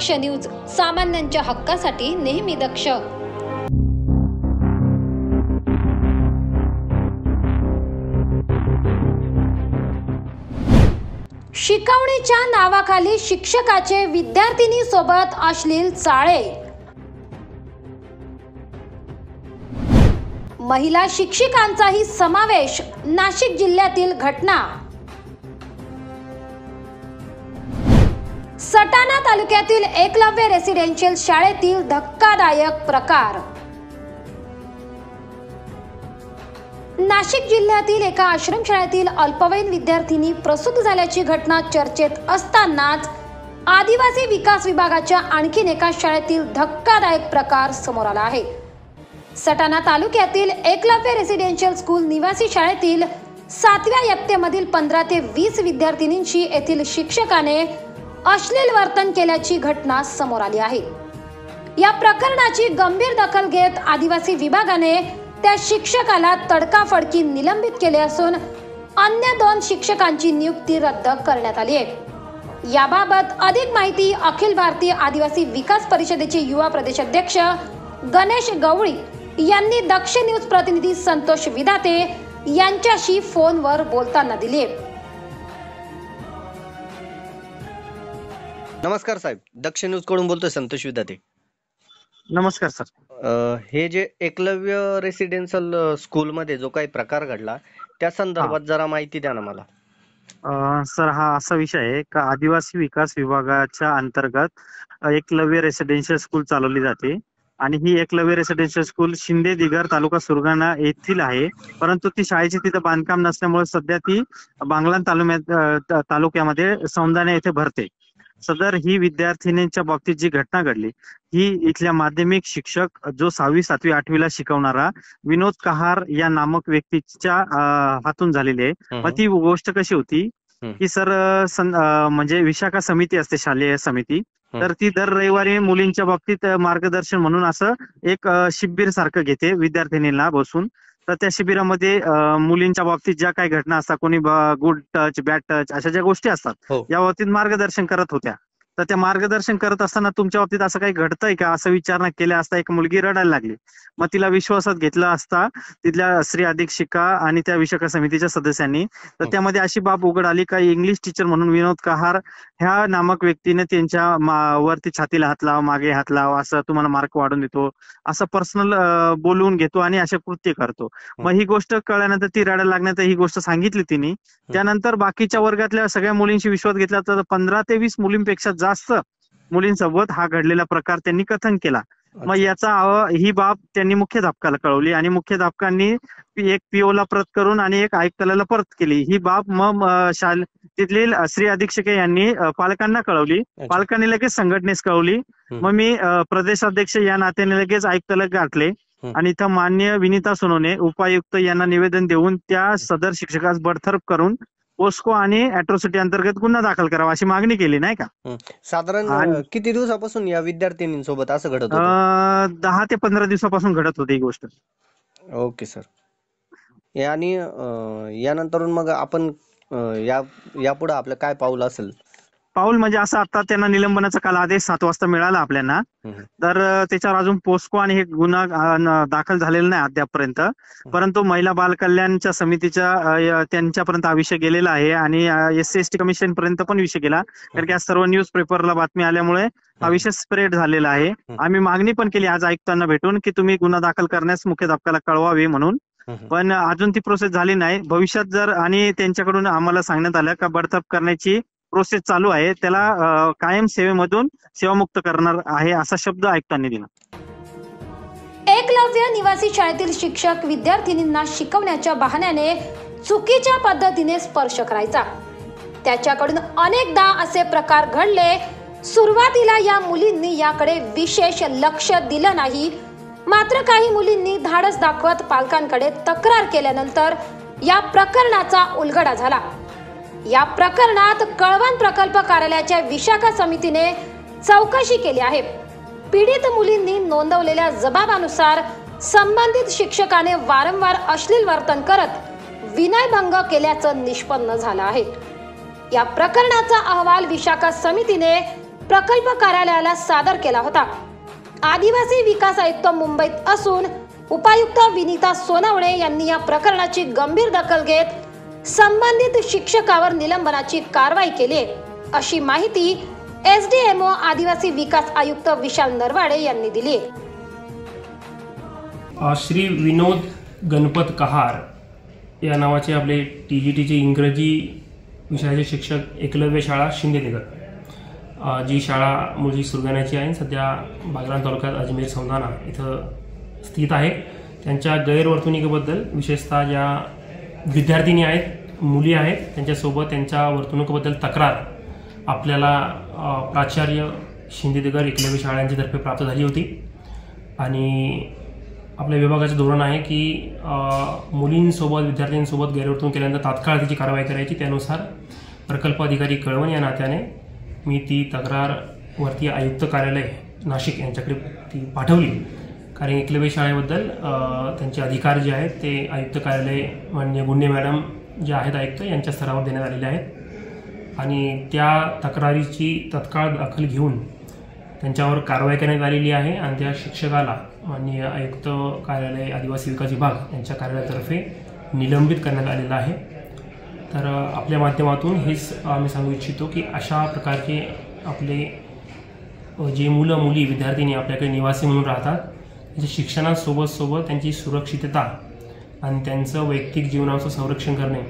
दक्ष news, सामान्यांच्या हक्कासाठी नेहमी दक्ष. शिकवणीच्या नावाखाली शिक्षकाचे विद्यार्थिनी सोबत अश्लील चाळे. महिला शिक्षिकांचाही समावेश, नाशिक जिल्ह्यातील घटना. सटाणा तालुक्यातील एकलव्य रेसिडेन्शियल शाळेतील धक्कादायक प्रकार. नाशिक जिल्ह्यातील एका आश्रमशाळेतील अल्पवयीन विद्यार्थिनी प्रसूत झाल्याची घटना चर्चेत असतानाच आदिवासी विकास विभागाच्या आणखीन एका शाळेतील धक्कादायक प्रकार समोर आला आहे. सटाणा तालुक्यातील एकलव्य रेसिडेन्शियल स्कूल निवासी शाळेतील 7व्या इयत्तेमधील 15 ते 20 विद्यार्थिनींशी येथील शिक्षकाने अश्लील वर्तन केल्याची घटना समोर आली आहे. या प्रकरणाची गंभीर दखल घेत आदिवासी विभागाने त्या शिक्षकाला तडकाफडकी निलंबित केले असून अन्य 2 शिक्षकांची नियुक्ती रद्द करण्यात आली आहे. याबाबत अधिक माहिती अखिल भारतीय आदिवासी विकास परिषदेचे युवा प्रदेशाध्यक्ष गणेश गवळी यांनी दक्ष न्यूज प्रतिनिधी संतोष विधाते यांच्याशी फोनवर बोलताना दिली. नमस्कार साहेब, दक्ष न्यूज कडून बोलतोय संतोष विधाते. नमस्कार सर. हे जे एकलव्य रेसिडेन्शियल स्कूल मध्ये जो काही प्रकार घडला त्या संदर्भात जरा माहिती द्या ना मला. सर, हा असा विषय आहे का आदिवासी विकास विभागाच्या अंतर्गत एकलव्य रेसिडेन्शियल स्कूल चालवली जाते आणि ही एकलव्य रेसिडेन्शियल स्कूल शिंदे दिगर तालुका सुरगाणा येथील आहे. परंतु ती शाळेची तिथं बांधकाम नसल्यामुळे सध्या ती बांगलाण तालुक्यामध्ये सौंदाणा येथे भरते. सदर ही विद्यार्थिनींच्या बाबतीत जी घटना घडली ही इथल्या माध्यमिक शिक्षक जो 6वी 7वी 8वीला शिकवणारा विनोद कहार या नामक व्यक्तीच्या हातून झालेली आहे. मग ती गोष्ट कशी होती की सर, म्हणजे विशाखा समिती असते, शालेय समिती, तर ती दर रविवारी मुलींच्या बाबतीत मार्गदर्शन म्हणून असं एक शिबिर सारखं घेते विद्यार्थिनींना बसून. तर त्या शिबिरामध्ये मुलींच्या बाबतीत ज्या काही घटना असतात, कोणी गुड टच, बॅड टच, अशा ज्या गोष्टी असतात या बाबतीत मार्गदर्शन करत होत्या. तर त्या मार्गदर्शन करत असताना तुमच्या बाबतीत असं काही घडतंय का असं विचारणा केल्या असता एक मुलगी रडायला लागली. मग तिला विश्वासात घेतलं असता तिथल्या स्त्री अधीक्षिका आणि त्या विशाखा समितीच्या सदस्यांनी. तर त्यामध्ये अशी बाब उघड आली का इंग्लिश टीचर म्हणून विनोद कहार ह्या नामक व्यक्तीने त्यांच्या वरती छातीला हात लाव, मागे हात लाव, असं तुम्हाला मार्क वाढून देतो, असं पर्सनल बोलवून घेतो आणि असे कृत्य करतो. मग ही गोष्ट कळल्यानंतर ती रडायला लागण्यानंतर ही गोष्ट सांगितली तिने. त्यानंतर बाकीच्या वर्गातल्या सगळ्या मुलींशी विश्वास घेतला तर 15 ते 20 मुलींपेक्षा जास्त मुलींसोबत हा घडलेला प्रकार त्यांनी कथन केला. मग याचा ही बाब त्यांनी मुख्याध्यापकाला कळवली आणि मुख्याध्यापकांनी एक पीओला परत करून आणि एक आयुक्तालयाला परत केली. ही बाब मग तिथली श्री अधीक्षक यांनी पालकांना कळवली. पालकांनी लगेच संघटनेस कळवली. मग मी प्रदेशाध्यक्ष या नात्याने लगेच आयुक्तालय गाठले आणि इथं मान्य विनीता सोनवणे उपायुक्त यांना निवेदन देऊन त्या सदर शिक्षकास बडतर्फ करून पोस्को आणि अॅट्रॉसिटी अंतर्गत गुन्हा दाखल करावा अशी मागणी केली, नाही का. साधारण किती दिवसापासून या विद्यार्थिनींसोबत असं घडत होतं? 10 ते 15 दिवसापासून घडत होती ही गोष्ट. Okay sir. आणि यानंतर मग आपण यापुढे आपलं काय पाऊल असेल? पाऊल म्हणजे असं, आता त्यांना निलंबनाचा काल आदेश 7 वाजता मिळाला आपल्याला. तर त्याच्यावर अजून पोस्को आणि हे गुन्हा दाखल झालेला नाही अद्यापपर्यंत. परंतु महिला बाल कल्याणच्या समितीच्या त्यांच्यापर्यंत हा विषय गेलेला आहे आणि SC/ST कमिशन पर्यंत पण विषय गेला. कारण की आज सर्व न्यूज पेपरला बातमी आल्यामुळे हा विषय स्प्रेड झालेला आहे. आम्ही मागणी पण केली आज आयुक्तांना भेटून की तुम्ही गुन्हा दाखल करण्यास मुख्याध्यापकाला कळवावे म्हणून, पण अजून ती प्रोसेस झाली नाही. भविष्यात जर आणि त्यांच्याकडून आम्हाला सांगण्यात आलं का बडतर्फ करण्याची प्रोसेस चालू आहे, त्याला कायम सेवेमधून सेवामुक्त करणार आहे असा शब्द आयुक्तांनी दिला. एकलव्य निवासी शाळेतील शिक्षक विद्यार्थिनींना शिकवण्याच्या बहाण्याने चुकीच्या पद्धतीने स्पर्श करायचा. त्याच्याकडून अनेकदा असे प्रकार घडले. सुरुवातीला या मुलींनी याकडे विशेष लक्ष दिलं नाही. मात्र काही मुलींनी धाडस दाखवत पालकांकडे तक्रार केल्यानंतर या प्रकरणाचा उलगडा झाला. या प्रकरणात कळवण प्रकल्प कार्यालयाच्या विशाखा समितीने चौकशी केली आहे. पीडित मुलींनी नोंदवलेल्या जबाबानुसार संबंधित शिक्षकाने वारंवार अश्लील वर्तन करत विनयभंग केल्याचं निष्पन्न झालं आहे. या प्रकरणाचा अहवाल विशाखा समितीने प्रकल्प कार्यालयाला सादर केला होता। आदिवासी विकास आयुक्त मुंबईत असून उपायुक्त विनीता सोनवणे यांनी या प्रकरणाची गंभीर दखल घेत संबंधित शिक्षकावर निलंबनाची कारवाई केली आहे, अशी माहिती SDMO आदिवासी विकास आयुक्त विशाल नरवाडे यांनी दिली आहे। श्री विनोद गणपत कहार या नावाचे आपले TGTचे इंग्रजी विषयाचे शिक्षक एकलव्य शाळा शिंदेनगर, जी शाळा मूळची सुरगाण्याची आहे, सध्या बागलाण तालुक्यात अजमेर सौंदाणा इथं स्थित आहे। त्यांच्या गैरवर्तणुकीबद्दल विशेषतः ज्या विद्यार्थिनी आहेत, मुली आहेत, त्यांच्यासोबत त्यांच्या वर्तणुकीबद्दल तक्रार आपल्याला प्राचार्य शिंदेनगर एकलव्य शाळांच्या तर्फे प्राप्त झाली होती आणि आपल्या विभागाचं धोरण आहे की मुलींसोबत विद्यार्थ्यांसोबत गैरवर्तणूक केल्यानंतर तात्काळ त्याची कारवाई करायची। त्यानुसार प्रकल्प अधिकारी कळवण या नात्याने मी ती तक्रार वरती आयुक्त कार्यालय नाशिक यांच्याकडे ती पाठवली, कारण एकलव्य शाळेबद्दल त्यांचे अधिकार जे आहेत ते आयुक्त कार्यालय माननीय गुंडे मॅडम जे आहेत आयुक्त यांच्या स्तरावर देण्यात आलेले आहेत आणि त्या तक्रारीची तत्काळ दखल घेऊन त्यांच्यावर कारवाई करण्यात आलेली आहे आणि त्या शिक्षकाला माननीय आयुक्त कार्यालय आदिवासी विकास विभाग यांच्या कार्यालयातर्फे निलंबित करण्यात आलेलं आहे। तर आपल्या माध्यमातून हेच आम्ही सांगू इच्छितो की अशा प्रकारचे आपले जे मुलं मुली विद्यार्थिनी आपल्याकडे निवासी म्हणून राहतात, त्यांच्या शिक्षणासोबत त्यांची सुरक्षितता आणि त्यांचं वैयक्तिक जीवनाचं संरक्षण करणे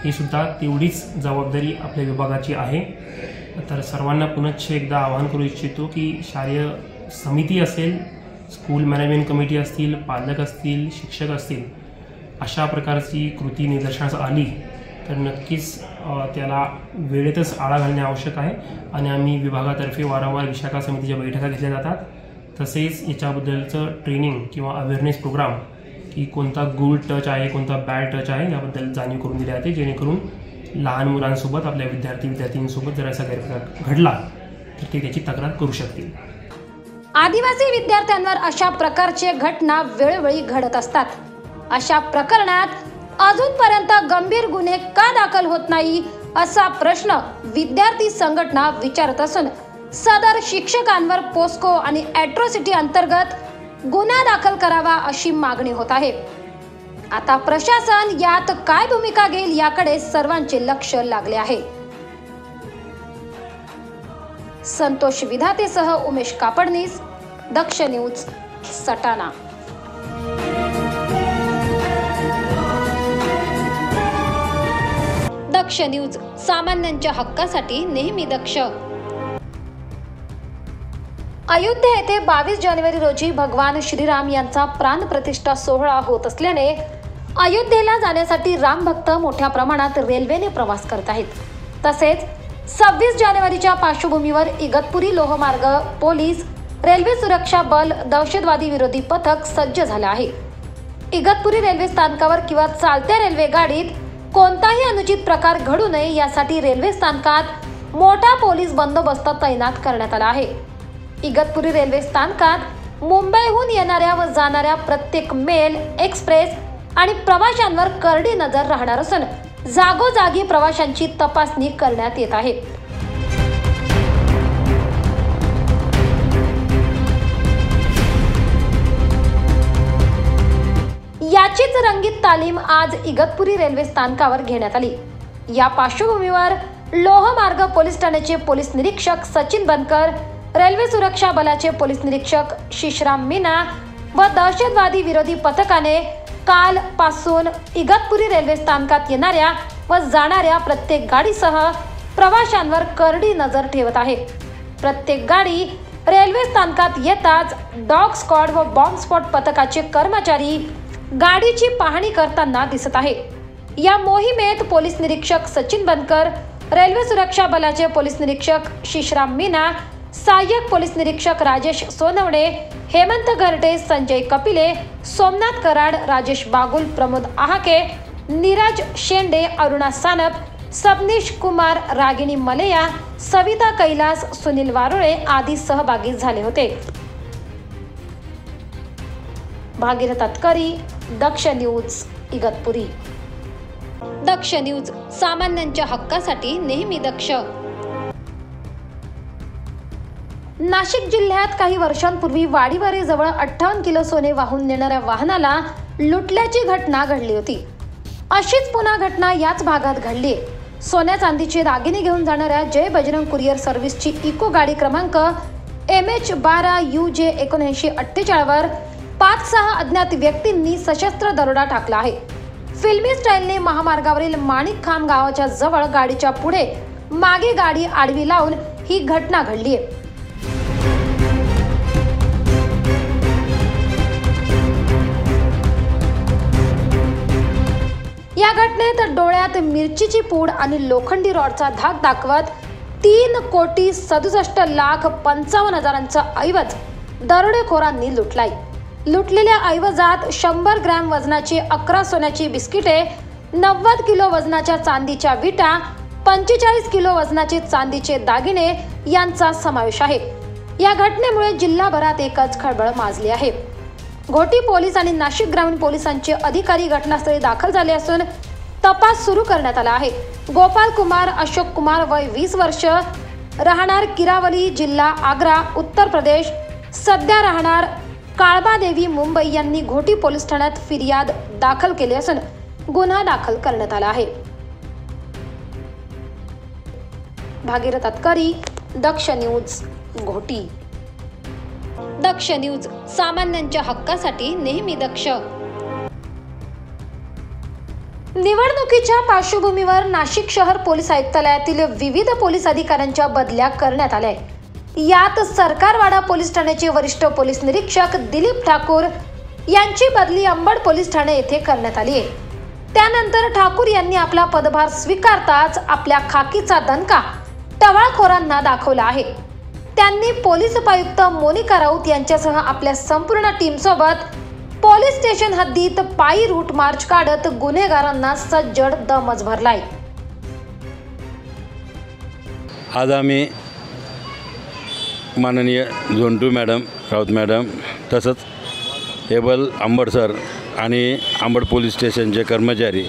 ही सुद्धा तेवढीच जबाबदारी आपल्या विभागाची आहे। तर सर्वांना पुनश्च एकदा आवाहन करू इच्छितो की शालेय समिती असेल, स्कूल मॅनेजमेंट कमिटी असतील, पालक असतील, शिक्षक असतील, अशा प्रकारची कृती निदर्शनास आली तर नक्कीच त्याला वेळेतच आळा घालणे आवश्यक आहे आणि आम्ही विभागातर्फे वारंवार विशाखा समितीच्या बैठका घेतल्या जातात। तसेच याच्याबद्दलचं ट्रेनिंग किंवा अवेअरनेस प्रोग्राम की कोणता गुड टच आहे, कोणता बॅड टच आहे याबद्दल जाणीव करून दिली जाते, जेणेकरून लहान मुलांसोबत आपल्या विद्यार्थींसोबत जर असा गैरप्रकार घडला तर ते त्याची तक्रार करू शकतील। आदिवासी विद्यार्थ्यांवर अशा प्रकारचे घटना वेळोवेळी घडत असतात। अशा प्रकरणात अजूनपर्यंत गंभीर गुन्हे का दाखल होत नाही असा प्रश्न विद्यार्थी संघटना विचारत असून सदर शिक्षकांवर पोस्को आणि ॲट्रॉसिटी अंतर्गत गुन्हा दाखल करावा अशी मागणी होत आहे। आता प्रशासन यात काय भूमिका घेईल याकडे सर्वांचे लक्ष लागले आहे। संतोष विधातेसह उमेश कापडनीस, दक्ष न्यूज, सटाणा। दक्ष न्यूज, सामान्यांच्या हक्कासाठी नेहमी दक्ष। अयोध्या येथे 22 जानेवारी रोजी भगवान श्रीराम यांचा प्राणप्रतिष्ठा सोहळा होत असल्याने अयोध्येला जाण्यासाठी रामभक्त मोठ्या प्रमाणात रेल्वेने प्रवास करत आहेत। तसेच 26 जानेवारीच्या पार्श्वभूमीवर इगतपुरी लोहमार्ग पोलीस, रेल्वे सुरक्षा बल, दहशतवादी विरोधी पथक सज्ज झाले आहे। इगतपुरी रेल्वे स्थानकावर किंवा चालत्या रेल्वे गाडीत कोणताही अनुचित प्रकार घडू नये यासाठी रेल्वे स्थानकात मोठा पोलीस बंदोबस्त तैनात करण्यात आला आहे। इगतपुरी रेल्वे स्थानकात मुंबईहून येणाऱ्या व जाणाऱ्या प्रत्येक मेल, एक्सप्रेस आणि प्रवाशांवर करडी नजर राहणार असून जागोजागी प्रवाशांची तपासणी करण्यात येत आहे। याचीच रंगीत तालीम आज इगतपुरी रेल्वे स्थानकावर घेण्यात आली। या पार्श्वभूमीवर लोहमार्ग पोलीस ठाण्याचे पोलीस निरीक्षक सचिन बनकर, रेल्वे सुरक्षा बलाचे पोलीस निरीक्षक शिशराम मीना व दहशतवादी विरोधी पथकाने काल पासून इगतपुरी रेल्वे स्थानकात येणाऱ्या व जाणाऱ्या प्रत्येक गाडीसह प्रवाशांवर करडी नजर ठेवत आहे। प्रत्येक गाडी रेल्वे स्थानकात येताच डॉग स्क्वॉड व बॉम्ब स्पॉट पथकाचे कर्मचारी गाडीची पाहणी करताना दिसत आहे। या मोहिमेत पोलीस निरीक्षक सचिन बनकर, रेल्वे सुरक्षा बलाचे पोलीस निरीक्षक शिशराम मीना, सहाय्यक पोलीस निरीक्षक राजेश सोनवणे, हेमंत घरटे, संजय कपिले, सोमनाथ कराड, राजेश बागुल, प्रमोद आहाके, नीरज शेंडे, अरुणा सानप, सबनीश कुमार, रागिणी मलेया, सविता कैलास, सुनील वारुळे आदी सहभागी झाले होते। भागीरथ तटकरी, दक्ष न्यूज, इगतपुरी। दक्ष न्यूज, सामान्यांच्या हक्कासाठी नेहमी दक्ष। नाशिक जिल्ह्यात काही वर्षांपूर्वी वाडीवारेजवळ 58 किलो सोने वाहून नेणाऱ्या वाहनाला लुटल्याची घटना घडली होती. अशीच पुन्हा घटना याच भागात घडली. सोन्या चांदीचे दागिने घेऊन जाणाऱ्या जय बजरंग कुरिअर सर्व्हिसची इको गाडी क्रमांक MH12UJ7948 वर 5-6 अज्ञात व्यक्तींनी सशस्त्र दरोडा टाकला आहे. फिल्मी स्टाईलने महामार्गावरील माणिक खान गावाच्या जवळ गाडीच्या पुढे मागे गाडी आडवी लावून ही घटना घडली आहे. या घटनेत डोळ्यात मिरचीची पूड आणि लोखंडी रॉडचा धाक दाखवत 3,67,55,000चा ऐवज दरोडेखोरांनी लुटलाय. लुटलेल्या ऐवजात 100 ग्रॅम वजनाची 11 सोन्याची बिस्किटे, 90 किलो वजनाच्या चांदीच्या विटा, 45 किलो वजनाचे चांदीचे दागिने यांचा समावेश आहे. या घटनेमुळे जिल्हाभरात एकच खळबळ माजली आहे. घोटी पोलीस आणि नाशिक ग्रामीण पोलिसांचे अधिकारी घटनास्थळी दाखल झाले असून तपास सुरू करण्यात आला आहे. गोपाल कुमार अशोक कुमार, वय 20 वर्ष, राहणार किरावली, जिल्हा आग्रा, उत्तर प्रदेश, सध्या राहणार काळबादेवी, मुंबई यांनी घोटी पोलीस ठाण्यात फिर्याद दाखल केली असून गुन्हा दाखल करण्यात आला आहे. भागीरथ अतकरी, दक्ष न्यूज, घोटी. दक्ष न्यूज, सामान्यांच्या हक्कासाठी नेहमी दक्ष. निवडणुकीच्या पार्श्वभूमीवर नाशिक शहर पोलीस आयुक्तालयातील विविध पोलीस अधिकाऱ्यांच्या बदल्या करण्यात आल्या. यात सरकारवाडा पोलीस ठाण्याचे वरिष्ठ पोलीस निरीक्षक दिलीप ठाकूर यांची बदली अंबड पोलीस ठाणे येथे करण्यात आली आहे. त्यानंतर ठाकूर यांनी आपला पदभार स्वीकारताच आपल्या खाकीचा दणका टवाळखोरांना दाखवला आहे. त्यांनी पोलीस उपायुक्त मोनिका राऊत यांच्यासह आपल्या संपूर्ण टीमसोबत पोलीस स्टेशन हद्दीत पायी रूट मार्च काढत गुन्हेगारांना सज्जड दमच भरलाय. आज आम्ही माननीय झोन 2 मॅडम, राऊत मॅडम, तसंच एबल अंबड सर आणि अंबड पोलीस स्टेशनचे कर्मचारी,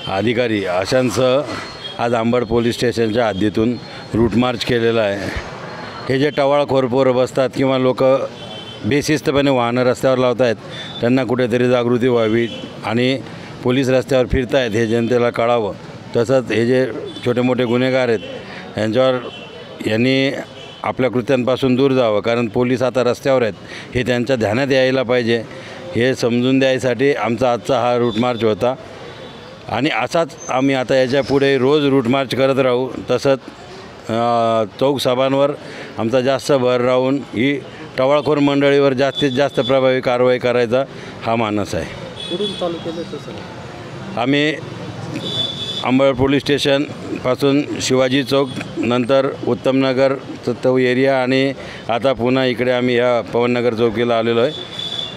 अधिकारी अशांसह आज अंबड पोलीस स्टेशनच्या हद्दीतून रूट मार्च केलेला आहे. हे जे टवाळखोर पोरं बसतात किंवा लोक बेशिस्तपणे वाहनं रस्त्यावर लावत आहेत, त्यांना कुठेतरी जागृती व्हावी आणि पोलीस रस्त्यावर फिरत आहेत हे जनतेला कळावं. तसंच हे जे छोटे मोठे गुन्हेगार आहेत यांनी आपल्या कृत्यांपासून दूर जावं, कारण पोलीस आता रस्त्यावर आहेत हे त्यांच्या ध्यानात यायला पाहिजे. हे समजून द्यायसाठी आमचा आजचा हा रूट मार्च होता आणि असाच आम्ही आता याच्या पुढे रोज रूट मार्च करत राहू. तसंच चौक सभांवर आमचा जास्त भर राहून ही टवाळखोर मंडळीवर जास्तीत जास्त प्रभावी कारवाई करायचा हा मानस आहे. कुठून चालू केलं सर? आम्ही अंबड पोलीस स्टेशनपासून शिवाजी चौक, नंतर उत्तमनगर तो एरिया आणि आता पुन्हा इकडे आम्ही ह्या पवननगर चौकीला आलेलो आहे.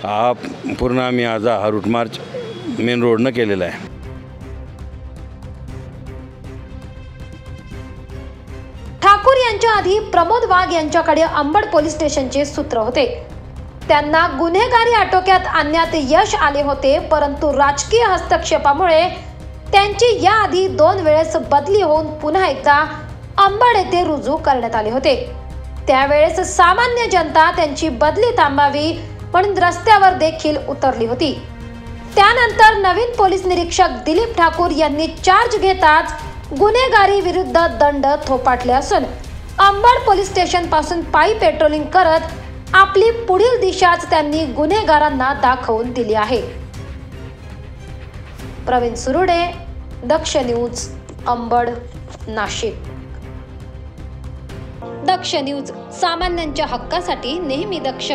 हा पूर्ण आम्ही आज हा रूट मार्च मेन रोडनं केलेला आहे. ठाकूर यांच्या आधी प्रमोद वाघ यांच्याकडे अंबड पोलीस स्टेशनचे सूत्र होते. त्यांना गुन्हेगारी आटोक्यात आणण्यात यश आले होते, परंतु राजकीय हस्तक्षेपामुळे त्यांची याआधी 2 वेळेस बदली होऊन पुन्हा एकदा अंबड येथे रुजू करण्यात आले होते. त्यावेळेस सामान्य जनता त्यांची बदली थांबावी म्हणून रस्त्यावर देखील उतरली होती. त्यानंतर नवीन पोलीस निरीक्षक दिलीप ठाकूर यांनी चार्ज घेताच गुन्हेगारी विरुद्ध दंड थोपाटले असून अंबड पोलीस स्टेशन पासून पायी पेट्रोलिंग करत आपली पुढील दिशाच त्यांनी गुन्हेगारांना दाखवून दिली आहे. प्रवीण सुरुडे, दक्ष न्यूज, अंबड, नाशिक. दक्ष न्यूज, सामान्यांच्या हक्कासाठी नेहमी दक्ष.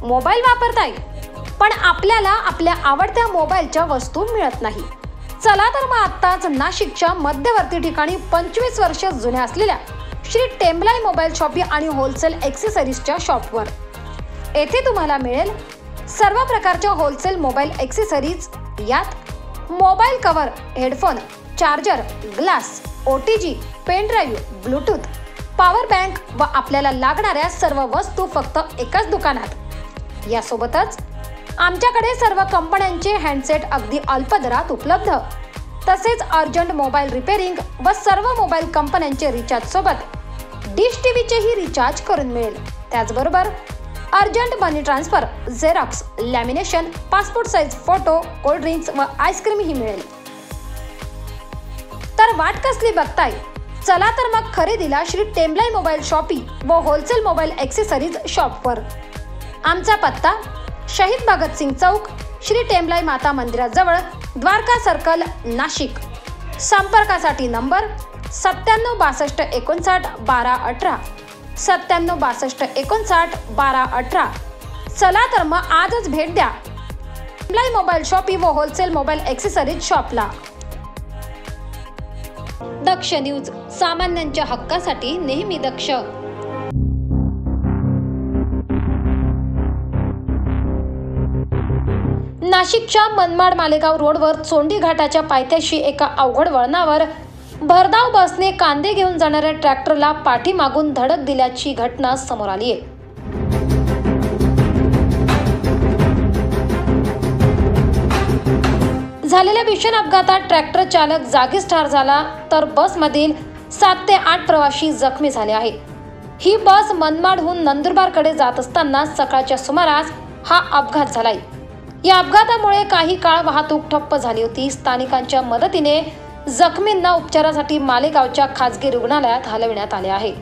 मोबाईल वापरताय पण आपल्याला आपल्या आवडत्या मोबाईलच्या वस्तू मिळत नाही. चला तर मग आत्ताच नाशिकच्या मध्यवर्ती ठिकाणी 25 वर्ष जुन्या असलेल्या श्री टेम्बलाई मोबाईल शॉपी आणि होलसेल ॲक्सेसरीजच्या शॉपवर. येथे तुम्हाला मिळेल सर्व प्रकारच्या होलसेल मोबाईल ॲक्सेसरीज. यात mobile cover, headphone, charger, glass, OTG, pen drive, Bluetooth, power bank व आपल्याला लागणाऱ्या सर्व वस्तू फक्त एकाच दुकानात. यासोबतच आमच्याकडे सर्व कंपन्यांचे हँडसेट अगदी अल्प दरात उपलब्ध. तसेच अर्जंट मोबाईल रिपेअरिंग व सर्व मोबाईल कंपन्यांचे रिचार्ज सोबत डिश टीव्हीचेही रिचार्ज करून मिळेल. त्याचबरोबर urgent money transfer, xerox, lamination, passport size photo, cold drinks व आईस्क्रीम ही मिळेल. तर वाट कसली बघताय? चला तर मग खरेदीला श्री टेम्बलाई मोबाईल शॉपी व होलसेल मोबाईल ॲक्सेसरीज शॉपवर. आमचा पत्ता शहीद भगतसिंग चौक, श्री टेम्बलाई माता मंदिराजवळ, द्वारका सर्कल, नाशिक. संपर्कासाठी नंबर 9762 59 12 18, 9762 59 12 18. चला तर मग आजच भेट द्या टेम्बलाई मोबाईल शॉपी व होलसेल मोबाईल ॲक्सेसरीज शॉपला. दक्ष न्यूज, सामान्यांच्या हक्कासाठी नेहमी दक्ष. नाशिकच्या मनमाड मालेगाव रोडवर चोंडी घाटाच्या पायथ्याशी एका अवघड वळणावर भरधाव बसने कांदे घेऊन जाणाऱ्या ट्रॅक्टरला पाठीमागून धडक दिल्याची घटना समोर आली आहे. झालेल्या भीषण अपघातात ट्रॅक्टर चालक जागीच ठार झाला, तर बसमधील 7 ते 8 प्रवासी जखमी झाले आहे. ही बस मनमाडहून नंदुरबारकडे जात असताना सकाळच्या सुमारास हा अपघात झालाय. या अपघातामुळे काही काळ वाहतूक ठप्प झाली होती. स्थानिकांच्या मदतीने जखमींना उपचारासाठी मालेगावच्या खासगी रुग्णालयात हलविण्यात आले आहे.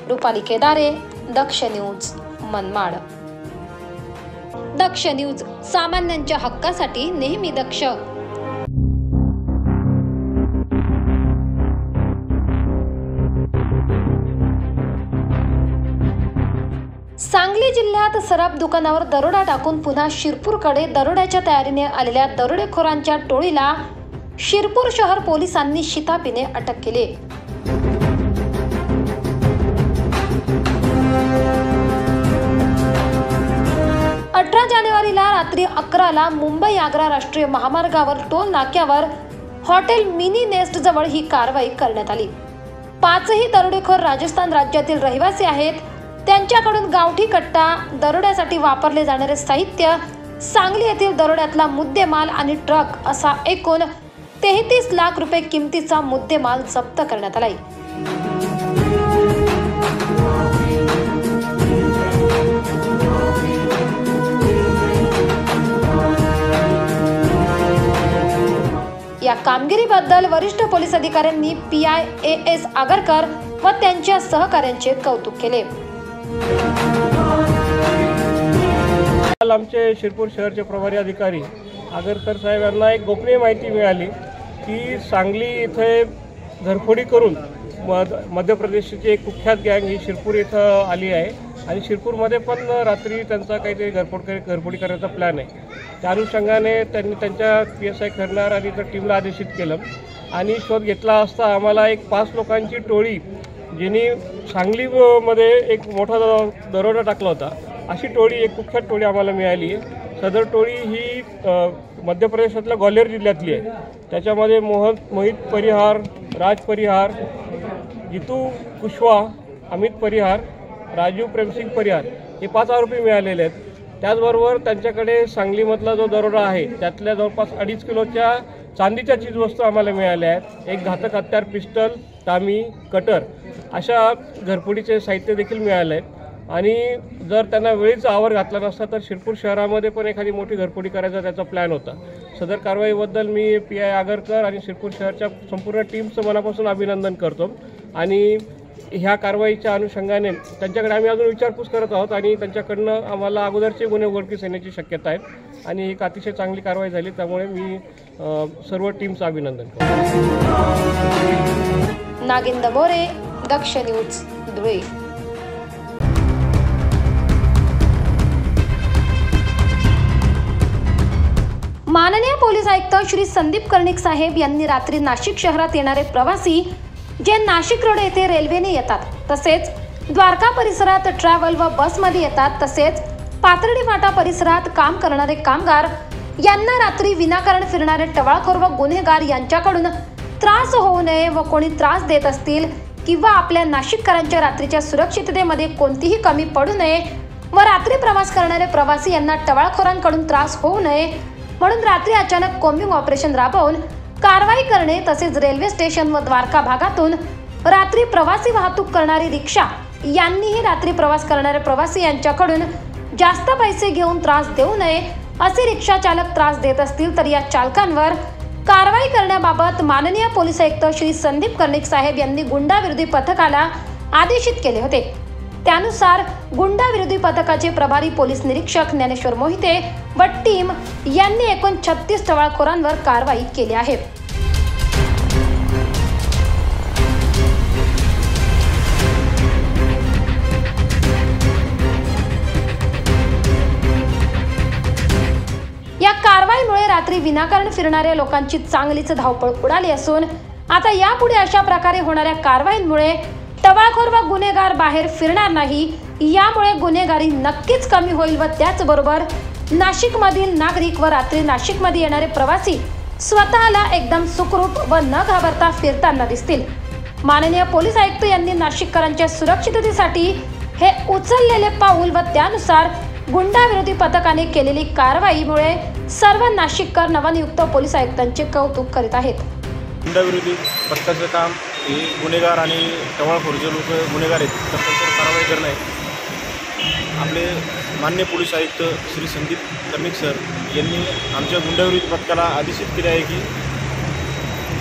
रुपाली केदारे, दक्ष न्यूज, मनमाड. दक्ष न्यूज, सामान्यांच्या हक्कासाठी नेहमी दक्ष. सांगली जिल्ह्यात सराफ दुकानावर दरोडा टाकून पुन्हा शिरपूरकडे दरोड्याच्या तयारीने आलेल्या दरोडेखोरांच्या टोळीला शिरपूर शहर पोलिसांनी शिताफीने अटक केली. जानेवारीला रात्री 11ला मुंबई आग्रा राष्ट्रीय महामार्गावर टोल नाक्यावर हॉटेल मिनी नेस्ट जवळ ही कारवाई करण्यात आली. 5ही दरोडेखोर राजस्थान राज्यातील रहिवासी आहेत. त्यांच्याकडून गावठी कट्टा, दरोड्यासाठी वापरले जाणारे साहित्य, सांगली येथील दरोड्यातला मुद्देमाल आणि ट्रक असा एकूण 33 लाख रुपये किमतीचा मुद्देमाल जप्त करण्यात आलाय. या कामगिरीबद्दल वरिष्ठ पोलीस अधिकाऱ्यांनी PI AS आगरकर व त्यांच्या सहकाऱ्यांचे कौतुक केले. आमचे शिरपूर शहरचे प्रभारी अधिकारी आगरकर साहेब यांना एक गोपनीय माहिती मिळाली की सांगली येथे घरफोडी करून मध्य प्रदेशची एक कुख्यात गँग ही शिरपूर इथं आली आहे आणि शिरपूरमध्ये पण रात्री त्यांचा काहीतरी घरफोडी करण्याचा प्लॅन आहे. त्या अनुषंगाने त्यांनी त्यांच्या PSI खरणार आणि त्या टीमला आदेशित केलं आणि शोध घेतला असता आम्हाला एक 5 लोकांची टोळी ज्यांनी सांगलीमध्ये एक मोठा दरोडा टाकला होता अशी टोळी, एक कुख्यात टोळी आम्हाला मिळाली आहे. सदर टोळी ही मध्य प्रदेशातल्या ग्वाल्हेर जिल्ह्यातली आहे. त्याच्यामध्ये मोहित परिहार, राज परिहार, जितू कुशवा, अमित परिहार, राजू प्रेमसिंग परिहार हे 5 आरोपी मिळालेले आहेत. त्याचबरोबर त्यांच्याकडे सांगलीमधला जो दरोडा आहे त्यातल्या जवळपास 2.5 किलोच्या चांदीच्या चीजवस्तू आम्हाला मिळाल्या आहेत. एक घातक हत्यार, पिस्टल, टामी, कटर अशा घरफोडीचे साहित्य देखील मिळाले आहे. आणि जर त्यांना वेळीचा आवर घातला नसता तर शिरपूर शहरामध्ये पण एखादी मोठी घरफोडी करायचा त्याचा प्लॅन होता. सदर कारवाईबद्दल मी PI आगरकर आणि शिरपूर शहरच्या संपूर्ण टीमचं मनापासून अभिनंदन करतो. आणि ह्या कारवाईच्या अनुषंगाने त्यांच्याकडे आम्ही अजून विचारपूस करत आहोत आणि त्यांच्याकडनं आम्हाला अगोदरचे गुन्हे उघडकीस येण्याची शक्यता आहे आणि एक अतिशय चांगली कारवाई झाली. त्यामुळे मी सर्व टीमचं अभिनंदन करतो. नागिंद मोरे, दक्ष न्यूज, धुळे. पोलीस आयुक्त श्री संदीप कर्णिक साहेब यांनी रात्री नाशिक शहरात येणारे प्रवासी जे नाशिक रोड येथे रेल्वेने येतात, तसेच द्वारका परिसरात ट्रॅव्हल व बसमध्ये येतात, तसेच पाथर्डी फाटा परिसरात काम करणारे कामगार यांना रात्री विनाकारण फिरणारे टवाळखोर व गुन्हेगार यांच्याकडून त्रास होऊ नये व कोणी त्रास देत असतील किंवा आपल्या नाशिककरांच्या रात्रीच्या सुरक्षिततेमध्ये कोणतीही कमी पडू नये व रात्री प्रवास करणारे प्रवासी यांना टवाळखोरांकडून त्रास होऊ नये म्हणून रात्री अचानक कोम्बिंग ऑपरेशन राबवून कारवाई करणे, तसेच रेल्वे स्टेशन व द्वारका भागातून रात्री प्रवासी वाहतूक करणारी रिक्षा यांनीही रात्री प्रवास करणारे प्रवासी यांच्याकडून जास्त पैसे घेऊन त्रास देऊ नये, असे रिक्षा चालक त्रास देत असतील तर या चालकांवर कारवाई करण्याबाबत माननीय पोलीस आयुक्त श्री संदीप कर्णिक साहेब यांनी गुंडाविरोधी पथकाला आदेशित केले होते। त्यानुसार गुंडाविरोधी पथकाचे प्रभारी पोलीस निरीक्षक ज्ञानेश्वर मोहिते व टीम यांनी एकूण 36 टवाळखोरांवर कारवाई केली आहे। या कारवाईमुळे रात्री विनाकारण फिरणाऱ्या लोकांची चांगलीच धावपळ उडाली असून आता यापुढे अशा प्रकारे होणाऱ्या कारवाईंमुळे टवाळखोर व गुन्हेगार बाहेर फिरणार नाही। यामुळे गुन्हेगारी नक्कीच कमी होईल व त्याचबरोबर नाशिकमधील नागरिक व रात्री नाशिकमध्ये येणारे प्रवासी स्वतःला एकदम सुखरूप व न घाबरता फिरताना दिसतील। माननीय पोलीस आयुक्त यांनी नाशिककरांच्या सुरक्षिततेसाठी हे उचललेले पाऊल व त्यानुसार गुंडाविरोधी पथकाने केलेली कारवाईमुळे सर्व नाशिककर नवनियुक्त पोलीस आयुक्तांचे कौतुक करीत आहेत। गुंडाविरोधी पथकाचं काम हे गुन्हेगार आणि टवाळखोर जे लोक गुन्हेगार आहेत तर त्यांच्यावर कारवाई करणे आहे। आपले माननीय पोलीस आयुक्त श्री संदीप कर्णिक सर यांनी आमच्या गुंडाविरोधी पथकाला आदेशित केले आहे की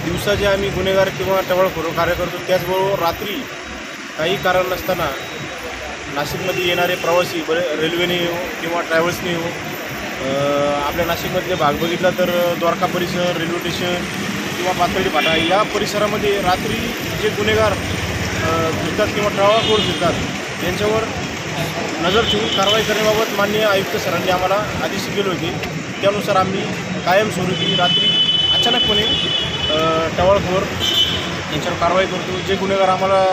दिवसा जे आम्ही गुन्हेगार किंवा टवाळखोर कार्य करतो त्याचबरोबर रात्री काही कारण नसताना नाशिकमध्ये येणारे प्रवासी रेल्वेने येऊ किंवा ट्रॅव्हल्सने येऊ, आपल्या नाशिकमधले भाग बघितला तर द्वारका परिसर, रेल्वे स्टेशन किंवा पाथर्डी फाटा या परिसरामध्ये रात्री जे गुन्हेगार फिरतात किंवा टवाळखोर फिरतात यांच्यावर नजर ठेवून कारवाई करण्याबाबत माननीय आयुक्त सरांनी आम्हाला आदेश केले होते। त्यानुसार आम्ही कायमस्वरूपी रात्री अचानकपणे टवाळखोर यांच्यावर कारवाई करतो। जे गुन्हेगार आम्हाला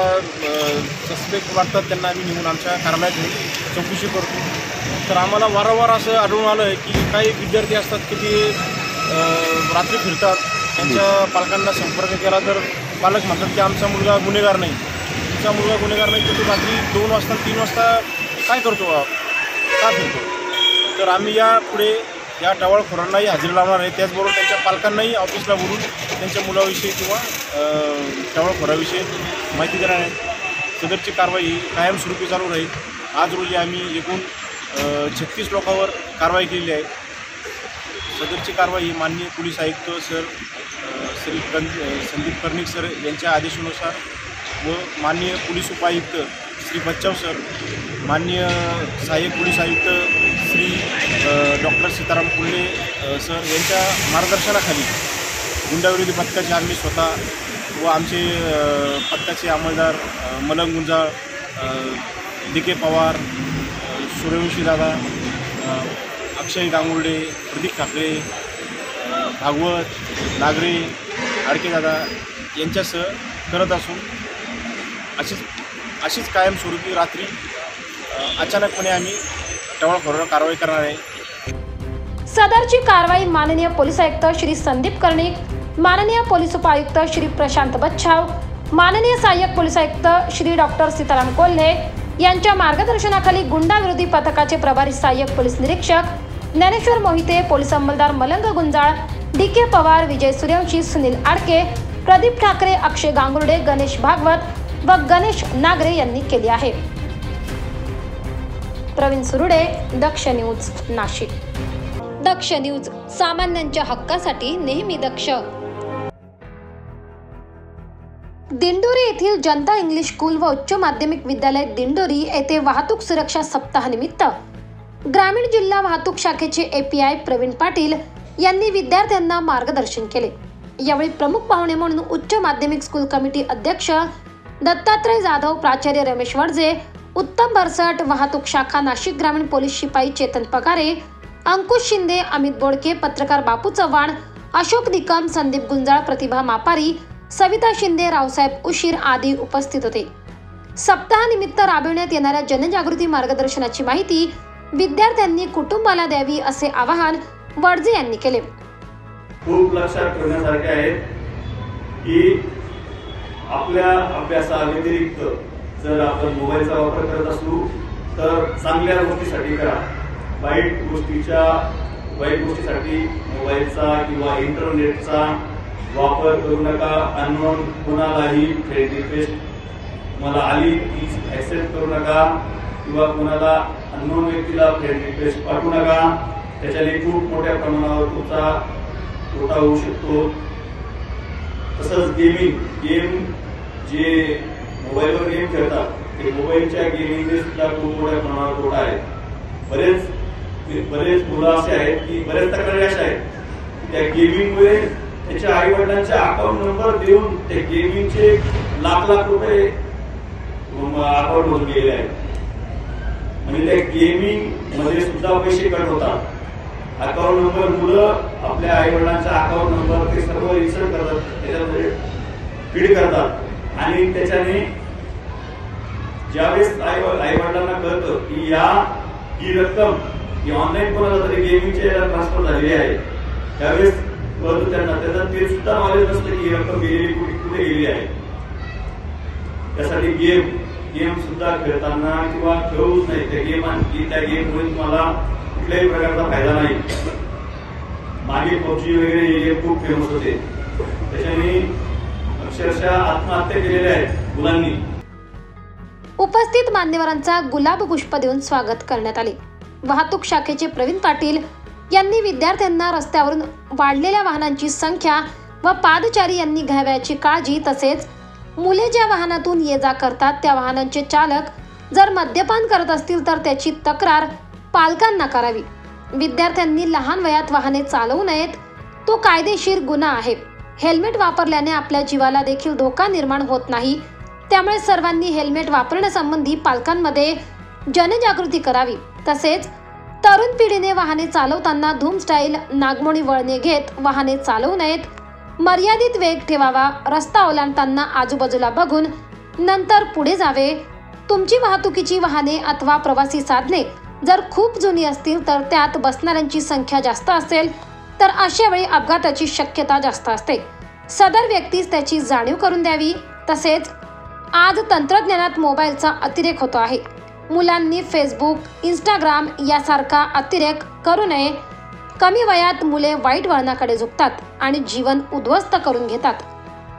सस्पेक्ट वाटतात त्यांना आम्ही नेऊन आमच्या कार्यालयात नेऊन चौकशी करतो। तर आम्हाला वारंवार असं आढळून आलं आहे की काही विद्यार्थी असतात की ते रात्री फिरतात, त्यांच्या पालकांना संपर्क केला तर पालक म्हणतात की आमचा मुलगा गुन्हेगार नाही, तुमचा मुलगा गुन्हेगार नाही, तर तो रात्री 2 वाजता 3 वाजता काय करतो, का फिरतो? तर आम्ही यापुढे या टवाळखोरांनाही हजेरी लावणार आहे, त्याचबरोबर त्यांच्या पालकांनाही ऑफिसला बोलून त्यांच्या मुलाविषयी किंवा टवाळखोराविषयी माहिती देणार आहे। सदरची कारवाई कायमस्वरूपी चालू राहील। आज रोजी आम्ही एकूण 36 लोकांवर कारवाई केली आहे। सदरची कारवाई माननीय पोलीस आयुक्त सर श्री संदीप कर्णिक सर यांच्या आदेशानुसार व माननीय पोलीस उपायुक्त श्री बच्चाव सर, माननीय सहाय्यक पोलीस आयुक्त श्री डॉक्टर सीताराम कुल्ले सर यांच्या मार्गदर्शनाखाली गुंडाविरोधी पथकाचे आम्ही स्वतः व आमचे पथकाचे अंमलदार मलंग गुंजाळ, DK पवार, सूर्यवंशी दादा, अक्षय गांगुर्डे, प्रदीप ठाकरे, भागवत, नागरे, आडके दादा यांच्यासह करत असून अशीच कायमस्वरूपी रात्री अचानकपणे आम्ही टवाळखोरांवर कारवाई करणार आहे। सदरची कारवाई माननीय पोलीस आयुक्त श्री संदीप कर्णिक, माननीय पोलीस उपायुक्त श्री प्रशांत बच्छाव, माननीय सहाय्यक पोलीस आयुक्त श्री डॉक्टर सीताराम कोल्हे यांच्या मार्गदर्शनाखाली गुंडाविरोधी पथकाचे प्रभारी सहाय्यक पोलीस निरीक्षक ज्ञानेश्वर मोहिते, पोलीस अंमलदार मलंग गुंजाळ, DK पवार, विजय सूर्यवंशी, सुनील आडके, प्रदीप ठाकरे, अक्षय गांगुर्डे, गणेश भागवत व गणेश नागरे यांनी केली आहे। प्रवीण सुरुडे, दक्ष न्यूज, नाशिक। दक्ष न्यूज, सामान्यांच्या हक्कासाठी नेहमी दक्ष। दिंडोरी येथील जनता इंग्लिश स्कूल व उच्च माध्यमिक विद्यालय दिंडोरी येथे वाहतूक सुरक्षा सप्ताहानिमित्त ग्रामीण जिल्हा वाहतूक शाखेचे API प्रवीण पाटील यांनी विद्यार्थ्यांना मार्गदर्शन केले। यावेळी प्रमुख पाहुणे म्हणून उच्च माध्यमिक स्कूल कमिटी अध्यक्ष दत्तात्रय जाधव, प्राचार्य रमेश वडजे, उत्तम भरसट, वाहतूक शाखा नाशिक ग्रामीण पोलीस शिपाई चेतन पगारे, अंकुश शिंदे, अमित बोडके, पत्रकार बापू चव्हाण, अशोक निकम, संदीप गुंजाळ, प्रतिभा मापारी, सविता शिंदे, रावसाहेब उशीर आदी उपस्थित होते. सप्ताहानिमित्त राबविण्यात येणाऱ्या जनजागृती मार्गदर्शनाची माहिती विद्यार्थ्यांनी कुटुंबाला द्यावी असे आवाहन वडजे यांनी केले. खूप लक्षात ठेवण्यासारखे आहे की आपल्या अभ्यासाव्यतिरिक्त जर आपण मोबाईलचा वापर करत असू तर चांगल्या गोष्टीसाठी करा. वाईट गोष्टीसाठी मोबाईलचा किंवा इंटरनेटचा वापर करू नका. अननोन कोणालाही फ्रेंड रिक्वेस्ट मला आली ती ऍक्सेप्ट करू नका किंवा कोणाला अननोन व्यक्तीला फ्रेंड रिक्वेस्ट पाठवू नका. त्याच्याने खूप मोठ्या प्रमाणावर तुमचा तोटा होऊ शकतो. तसंच गेम जे मोबाईलवर गेम खेळतात ते मोबाईलच्या गेमिंगने सुद्धा खूप मोठ्या प्रमाणावर तोटा आहे. बरेच मुलं असे आहेत की बरेच तक्रारी अशा आहेत की त्या गेमिंगमुळे त्याच्या आई वडिलांचे अकाउंट नंबर देऊन ते गेमिंगचे लाख रुपये अकाउंट मधून गेलेले आहेत. म्हणजे त्या गेमिंग मध्ये सुद्धा पैसे कट होतात. अकाउंट नंबर मुलं आपल्या आई वडिलांचा अकाउंट नंबर ते सर्व इन्सर्ट करतात, त्याच्यामध्ये फीड करतात आणि त्याच्याने ज्यावेळेस आई वडिलांना कळतं की ही रक्कम ही ऑनलाईन कोणाला तरी गेमिंगच्या ट्रान्सफर झालेली आहे, त्यावेळेस कळतं त्यांना ते सुद्धा नॉलेज नसतं की ही रक्कम गेलेली कुठे गेलेली आहे. त्यासाठी गेम सुद्धा खेळताना किंवा खेळूच नाही. त्या गेममुळे तुम्हाला कुठल्याही प्रकारचा फायदा नाही. मागे पबजी वगैरे हे गेम खूप फेमस होते, त्याच्याने अक्षरशः आत्महत्या केलेल्या आहेत मुलांनी. उपस्थित मान्यवरांचा गुलाब पुष्प देऊन स्वागत करण्यात आले. वाहतूक शाखेचे प्रवीण पाटील यांनी विद्यार्थ्यांना रस्त्यावरून वाढलेल्या वाहनांची संख्या व पादचारी यांनी घ्यावयाची काळजी, तसेच मुले ज्या वाहनातून ये जा करतात त्या वाहनांचे चालक जर मद्यपान करत असतील तर त्याची तक्रार पालकांना करावी. विद्यार्थ्यांनी लहान वयात वाहने चालवू नयेत, तो कायदेशीर गुन्हा आहे. हेल्मेट वापरल्याने आपल्या जीवाला देखील धोका निर्माण होत नाही, त्यामुळे सर्वांनी हेल्मेट वापरण्यासंबंधी पालकांमध्ये जनजागृती करावी. तसेच तरुण पिढीने वाहने चालवताना धूम स्टाईल, नागमोडी वळणे घेत वाहने चालवू नयेत. मर्यादित वेग ठेवावा. रस्ता ओलांडताना आजूबाजूला बघून नंतर पुढे जावे. तुमची वाहतुकीची वाहने अथवा प्रवासी साधने जर खूप जुनी असतील तर त्यात बसणाऱ्यांची संख्या जास्त असेल तर अशा वेळी अपघाताची शक्यता जास्त असते. सदर व्यक्तीस त्याची जाणीव करून द्यावी. तसेच आज तंत्रज्ञानात मोबाईलचा अतिरेक होतो आहे. मुलांनी फेसबुक, इंस्टाग्राम यासारखा अतिरेक करू नये. कमी वयात मुले वाईट वळणाकडे झुकतात आणि जीवन उद्ध्वस्त करून घेतात.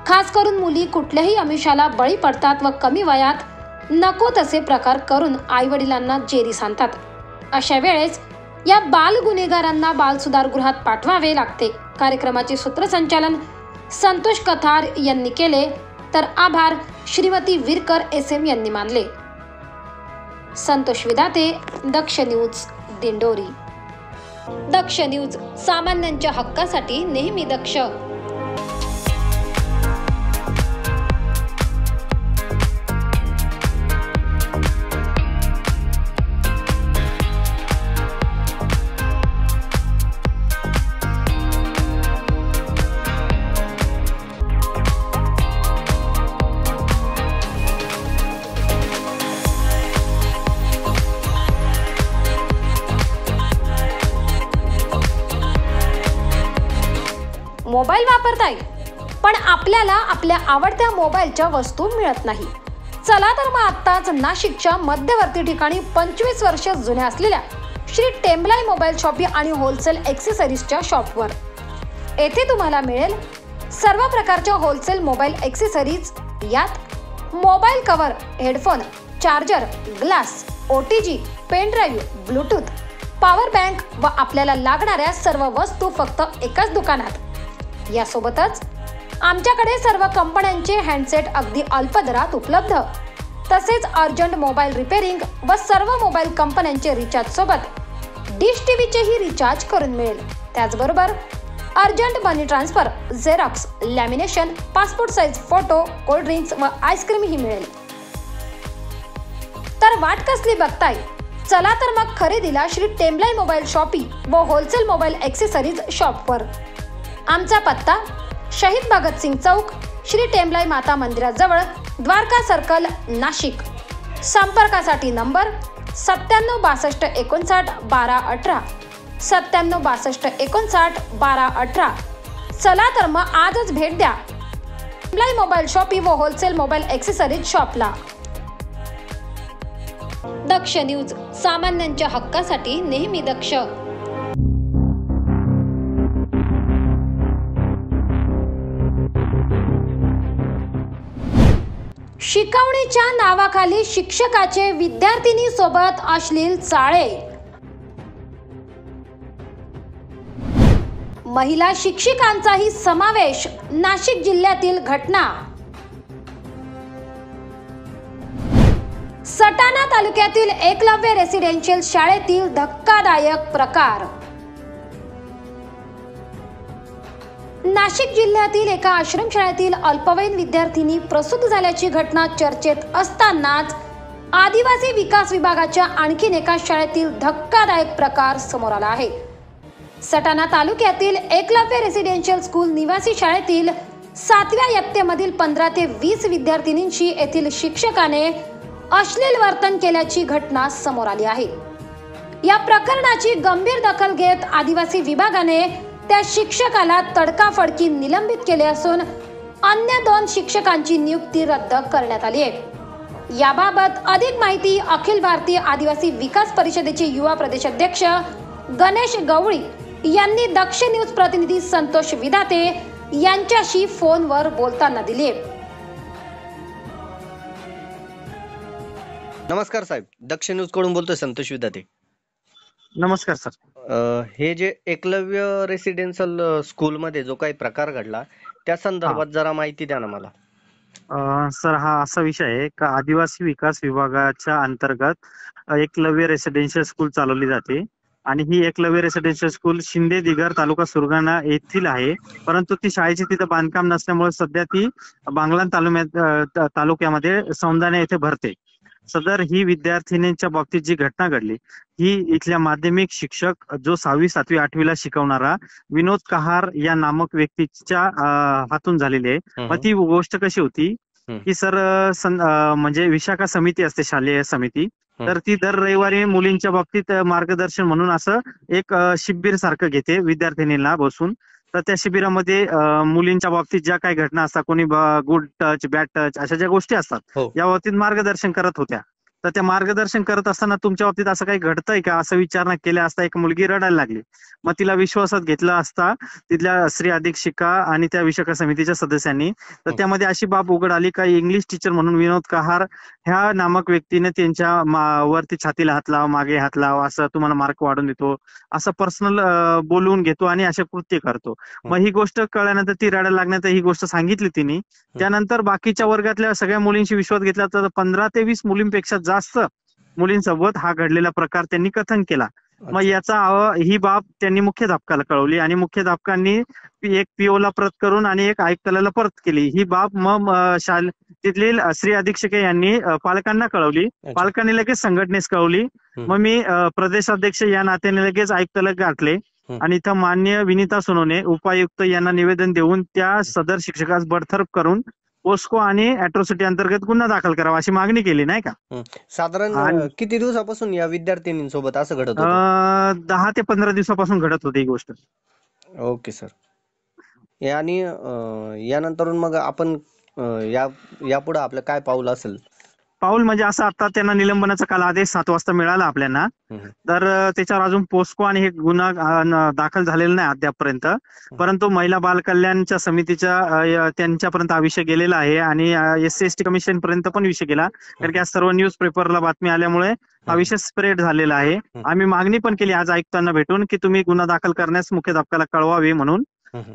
खास करून मुली कुठल्याही आमिषाला बळी पडतात व कमी वयात नको तसे प्रकार करून आईवडिलांना जेरी सांगतात. अशा वेळेस या बाल गुन्हेगारांना बालसुधारगृहात पाठवावे लागते. कार्यक्रमाचे सूत्रसंचालन संतोष कथार यांनी केले तर आभार श्रीमती विरकर SM यांनी मानले. संतोष विदाते, दक्ष न्यूज, दिंडोरी. दक्ष न्यूज, सामान्यांच्या हक्कासाठी नेहमी दक्ष. मोबाईल वापरताय पण आपल्याला आपल्या आवडत्या मोबाईलच्या वस्तू मिळत नाही. चला तर मग आत्ताच नाशिकच्या मध्यवर्ती ठिकाणी 25 वर्ष जुन्या असलेल्या श्री टेम्बलाई मोबाईल शॉपी आणि होलसेल ॲक्सेसरीजच्या शॉपवर. येथे तुम्हाला मिळेल सर्व प्रकारच्या होलसेल मोबाईल ॲक्सेसरीज. यात mobile cover, headphone, charger, glass, OTG, pen drive, Bluetooth, power bank व आपल्याला लागणाऱ्या सर्व वस्तू फक्त एकाच दुकानात. यासोबतच आमच्याकडे सर्व कंपन्यांचे हँडसेट अगदी अल्प दरात उपलब्ध. तसेच अर्जंट मोबाईल रिपेअरिंग व सर्व मोबाईल कंपन्यांचे रिचार्ज सोबत डिश टीव्हीचेही रिचार्ज करून मिळेल. त्याचबरोबर urgent money transfer, xerox, lamination, passport size photo, cold drinks व आईस्क्रीमही मिळेल. तर वाट कसली बघताय? चला तर मग खरेदीला श्री टेम्बलाई मोबाईल शॉपी व होलसेल मोबाईल ॲक्सेसरीज शॉपवर. आमचा पत्ता शहीद भगतसिंग चौक, श्री टेम्बलाई माता मंदिराजवळ, द्वारका सर्कल, नाशिक. संपर्कासाठी नंबर 9762591218 9762591218. चला तर मग आजच भेट द्या टेम्बलाई मोबाईल शॉपी व होलसेल मोबाईल ॲक्सेसरीज शॉपला. दक्ष न्यूज, सामान्यांच्या हक्कासाठी नेहमी दक्ष. शिकवणीच्या नावाखाली शिक्षकाचे विद्यार्थिनी सोबत अश्लील चाळे. महिला शिक्षिकांचाही समावेश, नाशिक जिल्ह्यातील घटना. सटाणा तालुक्यातील एकलव्य रेसिडेन्शियल शाळेतील धक्कादायक प्रकार. नाशिक जिल्ह्यातील एका आश्रमशाळेतील अल्पवयीन विद्यार्थिनी प्रसूत झाल्याची घटना चर्चेत असतानाच आदिवासी विकास विभागाच्या आणखीन एका शाळेतील धक्कादायक प्रकार समोर आला आहे. सटाणा तालुक्यातील एकलव्य रेसिडेन्शियल स्कूल निवासी शाळेतील 7व्या इयत्तेमधील 15 ते 20 विद्यार्थिनींशी येथील शिक्षकाने अश्लील वर्तन केल्याची घटना समोर आली आहे. या प्रकरणाची गंभीर दखल घेत आदिवासी विभागाने त्या शिक्षकाला तडकाफडकी निलंबित केले असून अन्य 2 शिक्षकांची नियुक्ती रद्द करण्यात आली आहे. याबाबत अधिक माहिती अखिल भारतीय आदिवासी विकास परिषदेचे युवा प्रदेशाध्यक्ष गणेश गवळी यांनी दक्ष न्यूज प्रतिनिधी संतोष विधाते यांच्याशी फोनवर बोलताना दिली. नमस्कार साहेब, दक्ष न्यूज कडून बोलतोय संतोष विधाते. नमस्कार सर. हे जे एकलव्य रेसिडेन्शियल स्कूल मध्ये जो काही प्रकार घडला त्या संदर्भात जरा माहिती द्या ना मला. सर, हा असा विषय आहे का आदिवासी विकास विभागाच्या अंतर्गत एकलव्य रेसिडेन्शियल स्कूल चालवली जाते आणि ही एकलव्य रेसिडेन्शियल स्कूल शिंदे दिगर तालुका सुरगाणा येथील आहे. परंतु ती शाळेची तिथं बांधकाम नसल्यामुळे सध्या ती बांगलाण तालुक्यामध्ये सौंदाणा येथे भरते. सदर ही विद्यार्थिनींच्या बाबतीत जी घटना घडली ही इथल्या माध्यमिक शिक्षक जो 6वी, 7वी, 8वीला शिकवणारा विनोद कहार या नामक व्यक्तीच्या हातून झालेली आहे. मग ती गोष्ट कशी होती की सर, म्हणजे विशाखा समिती असते, शालेय समिती, तर ती दर रविवारी मुलींच्या बाबतीत मार्गदर्शन म्हणून असं एक शिबिर सारखं घेते विद्यार्थिनींना बसून. तर त्या शिबिरामध्ये मुलींच्या बाबतीत ज्या काही घटना असतात, कोणी गुड टच, बॅड टच अशा ज्या गोष्टी असतात या बाबतीत मार्गदर्शन करत होत्या. तर त्या मार्गदर्शन करत असताना तुमच्या बाबतीत असं काही घडतंय का असं विचारणा केल्या असता एक मुलगी रडायला लागली. मग तिला विश्वासात घेतलं असता तिथल्या श्री अधीक्षिका आणि त्या विशाखा समितीच्या सदस्यांनी. तर त्यामध्ये अशी बाब उघड आली का इंग्लिश टीचर म्हणून विनोद कहार ह्या नामक व्यक्तीने त्यांच्या वरती छातीला हात लाव, मागे हात लाव, असं तुम्हाला मार्क वाढून देतो, असं पर्सनल बोलवून घेतो आणि असे कृत्य करतो. मग ही गोष्ट कळल्यानंतर ती रडायला लागण्यानंतर ही गोष्ट सांगितली तिने. त्यानंतर बाकीच्या वर्गातल्या सगळ्या मुलींशी विश्वास घेतला तर 15 ते 20 मुलींपेक्षा जास्त मुलींसोबत हा घडलेला प्रकार त्यांनी कथन केला. मग याचा ही बाब त्यांनी मुख्याध्यापकाला कळवली आणि मुख्याध्यापकांनी एक पीओला प्रत करून आणि एक आयुक्तालयाला परत केली. ही बाब मग तिथली श्री अधीक्षके यांनी पालकांना कळवली. पालकांनी लगेच संघटनेस कळवली. मग मी प्रदेशाध्यक्ष या नात्याने लगेच आयुक्तालय गाठले आणि इथं मान्य विनीता सोनवणे उपायुक्त यांना निवेदन देऊन त्या सदर शिक्षकास बडतर्फ करून पोस्को आणि अॅट्रॉसिटी अंतर्गत गुन्हा दाखल करावा अशी मागणी केली, नाही का. साधारण किती दिवसापासून या विद्यार्थिनींसोबत असं घडत होतं? 10 ते 15 दिवसापासून घडत होती ही गोष्ट. Okay sir. आणि यानंतरून मग आपण यापुढे आपलं काय पाऊल असेल? पाऊल म्हणजे असं, आता त्यांना निलंबनाचा काल आदेश 7 वाजता मिळाला आपल्याला. तर त्याच्यावर अजून पोस्को आणि हे गुन्हा दाखल झालेला नाही अद्यापपर्यंत. परंतु महिला बाल कल्याणच्या समितीच्या त्यांच्यापर्यंत हा विषय गेलेला आहे आणि SC/ST कमिशन पर्यंत पण विषय गेला. कारण की आज सर्व न्यूज पेपरला बातमी आल्यामुळे हा विषय स्प्रेड झालेला आहे. आम्ही मागणी पण केली आज आयुक्तांना भेटून की तुम्ही गुन्हा दाखल करण्यास मुख्याध्यापकाला कळवावे म्हणून,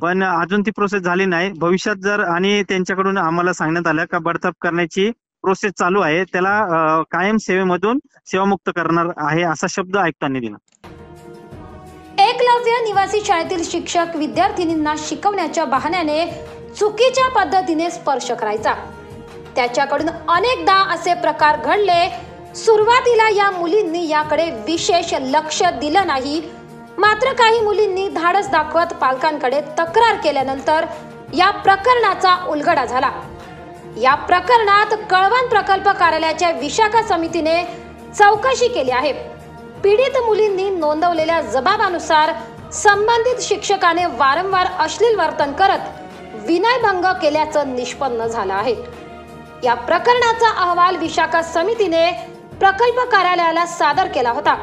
पण अजून ती प्रोसेस झाली नाही. भविष्यात जर आणि त्यांच्याकडून आम्हाला सांगण्यात आलं का बडतर्फ करण्याची प्रोसेस चालू आहे, त्याला कायम सेवेमधून सेवामुक्त करणार आहे असा शब्द आयुक्तांनी दिला. एकलव्य निवासी शाळेतील शिक्षक विद्यार्थिनींना शिकवण्याच्या बहाण्याने चुकीच्या पद्धतीने स्पर्श करायचा. त्याच्याकडून अनेकदा असे प्रकार घडले सुरुवातीला या मुलींनी याकडे विशेष लक्ष दिलं नाही, मात्र काही मुलींनी धाडस दाखवत पालकांकडे तक्रार केल्यानंतर या प्रकरणाचा उलगडा झाला। या प्रकरणात कळवण प्रकल्प कार्यालयाच्या विशाखा समितीने चौकशी केली आहे। पीडित मुलींनी नोंदवलेल्या जबाबानुसार संबंधित शिक्षकाने वारंवार अश्लील वर्तन करत विनयभंग केल्याचं निष्पन्न झालं आहे। या प्रकरणाचा अहवाल विशाखा समितीने प्रकल्प कार्यालयाला सादर केला होता।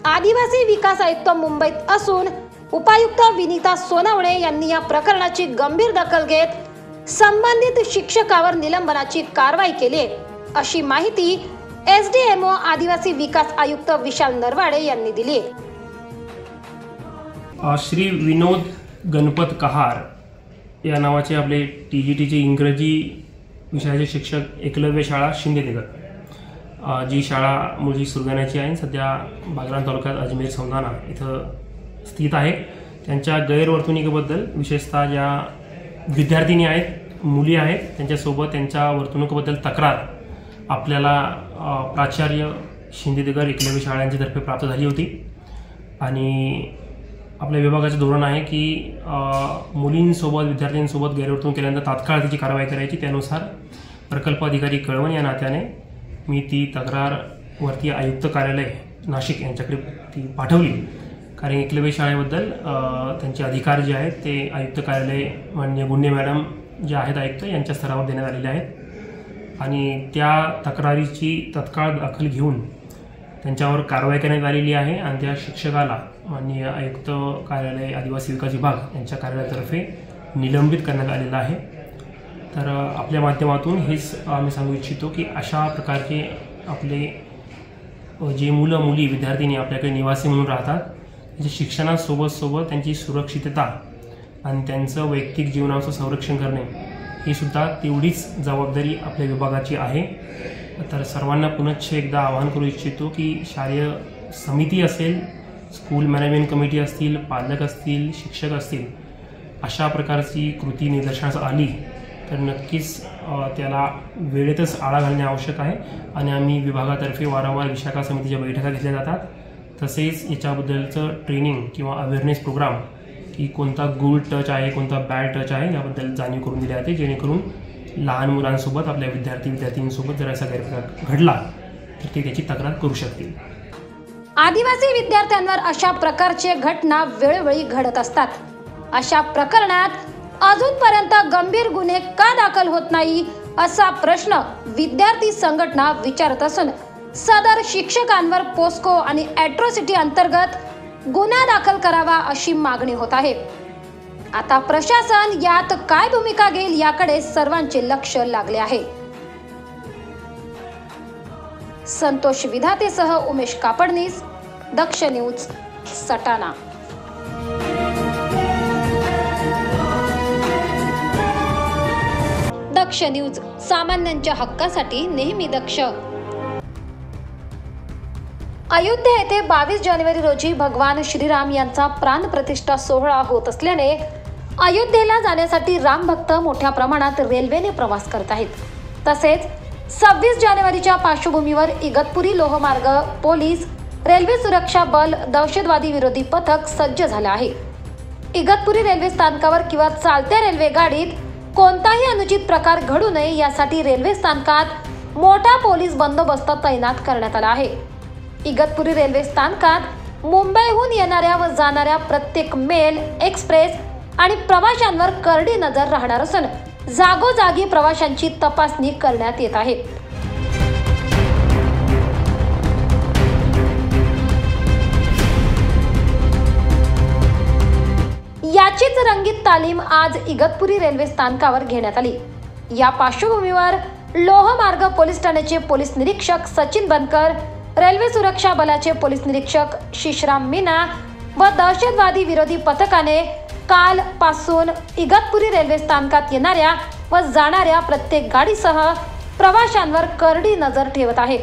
आदिवासी विकास आयुक्त मुंबईत असून उपायुक्त विनीता सोनवणे यांनी या प्रकरणाची गंभीर दखल घेत संबंधित शिक्षकावर निलंबनाची कारवाई केली आहे, अशी माहिती SDMO आदिवासी विकास आयुक्त विशाल नरवाडे यांनी दिली आहे। श्री विनोद गणपत कहार या नावाचे आपले TGTचे इंग्रजी विषयाचे शिक्षक एकलव्य शाळा शिंदेनगर, जी शाळा मूळची सुरगाण्याची आहे, सध्या बागलाण तालुक्यात अजमेर सौंदाणा इथं स्थित आहे। त्यांच्या गैरवर्तणुकीबद्दल विशेषतः ज्या विद्यार्थिनी आहेत, मुली आहेत, त्यांच्यासोबत त्यांच्या वर्तणुकीबद्दल तक्रार आपल्याला प्राचार्य शिंदेनगर एकलव्य शाळांच्यातर्फे प्राप्त झाली होती आणि आपल्या विभागाचं धोरण आहे की मुलींसोबत विद्यार्थ्यांसोबत गैरवर्तणूक केल्यानंतर तात्काळ त्याची कारवाई करायची। त्यानुसार प्रकल्प अधिकारी कळवण या नात्याने मी ती तक्रार वरती आयुक्त कार्यालय नाशिक यांच्याकडे ती पाठवली, कारण एकलव्य शाळेबद्दल त्यांचे अधिकार जे आहेत ते आयुक्त कार्यालय माननीय गुन्हे मॅडम जे आहेत आयुक्त यांच्या स्तरावर देण्यात आलेले आहेत आणि त्या तक्रारीची तत्काळ दखल घेऊन त्यांच्यावर कारवाई करण्यात आलेली आहे आणि त्या शिक्षकाला माननीय आयुक्त कार्यालय आदिवासी विकास विभाग यांच्या कार्यालयातर्फे निलंबित करण्यात आलेलं आहे। तर आपल्या माध्यमातून हेच आम्ही सांगू इच्छितो की अशा प्रकारचे आपले जे मुलं मुली विद्यार्थिनी आपल्याकडे निवासी म्हणून राहतात, त्यांच्या शिक्षणासोबत त्यांची सुरक्षितता आणि त्यांचं वैयक्तिक जीवनाचं संरक्षण करणे ही सुद्धा तेवढीच जबाबदारी आपल्या विभागाची आहे। तर सर्वांना पुनश्च एकदा आवाहन करू इच्छितो की शालेय समिती असेल, स्कूल मॅनेजमेंट कमिटी असतील, पालक असतील, शिक्षक असतील, अशा प्रकारची कृती निदर्शनास आली तर नक्कीच त्याला वेळेतच आळा घालणे आवश्यक आहे आणि आम्ही विभागातर्फे वारंवार विशाखा समितीच्या बैठका घेतल्या जातात। तसेच याच्याबद्दलचं ट्रेनिंग किंवा अवेअरनेस प्रोग्राम की कोणता गुड टच आहे, कोणता बॅड टच आहे याबद्दल जाणीव करून दिली जाते, जेणेकरून लहान मुलांसोबत आपल्या विद्यार्थींसोबत जर असा गैरप्रकार घडला तर ते त्याची तक्रार करू शकतील। आदिवासी विद्यार्थ्यांवर अशा प्रकारचे घटना वेळोवेळी घडत असतात। अशा प्रकरणात अजूनपर्यंत गंभीर गुन्हे का दाखल होत नाही असा प्रश्न विद्यार्थी संघटना विचारत असून सदर शिक्षकांवर पोस्को आणि ॲट्रॉसिटी अंतर्गत गुन्हा दाखल करावा अशी मागणी होत आहे। आता प्रशासन यात काय भूमिका घेईल याकडे सर्वांचे लक्ष लागले आहे। संतोष विधातेसह उमेश कापडनीस, दक्ष न्यूज, सटाणा। दक्ष न्यूज, सामान्यांच्या हक्कासाठी नेहमी दक्ष। अयोध्या येथे 22 जानेवारी रोजी भगवान श्रीराम यांचा प्राणप्रतिष्ठा सोहळा होत असल्याने अयोध्येला जाण्यासाठी रामभक्त मोठ्या प्रमाणात रेल्वेने प्रवास करत आहेत। तसेच 26 जानेवारीच्या पार्श्वभूमीवर इगतपुरी लोहमार्ग पोलीस, रेल्वे सुरक्षा बल, दहशतवादी विरोधी पथक सज्ज झाले आहे। इगतपुरी रेल्वे स्थानकावर किंवा चालत्या रेल्वे गाडीत कोणताही अनुचित प्रकार घडू नये यासाठी रेल्वे स्थानकात मोठा पोलीस बंदोबस्त तैनात करण्यात आला आहे। इगतपुरी रेल्वे स्थानकात मुंबईहून येणाऱ्या व जाणाऱ्या प्रत्येक मेल, एक्सप्रेस आणि प्रवाशांवर करडी नजर राहणार असून जागोजागी प्रवाशांची तपासणी करण्यात येत आहे। याचीच रंगीत तालीम आज इगतपुरी रेल्वे स्थानकावर घेण्यात आली। या पार्श्वभूमीवर लोहमार्ग पोलीस ठाण्याचे पोलीस निरीक्षक सचिन बनकर, रेल्वे सुरक्षा बलाचे पोलीस निरीक्षक शिशराम मीना व दहशतवादी विरोधी पथकाने काल पासून इगतपुरी रेल्वे स्थानकात येणाऱ्या व जाणाऱ्या प्रत्येक गाडीसह प्रवाशांवर करडी नजर ठेवत आहे।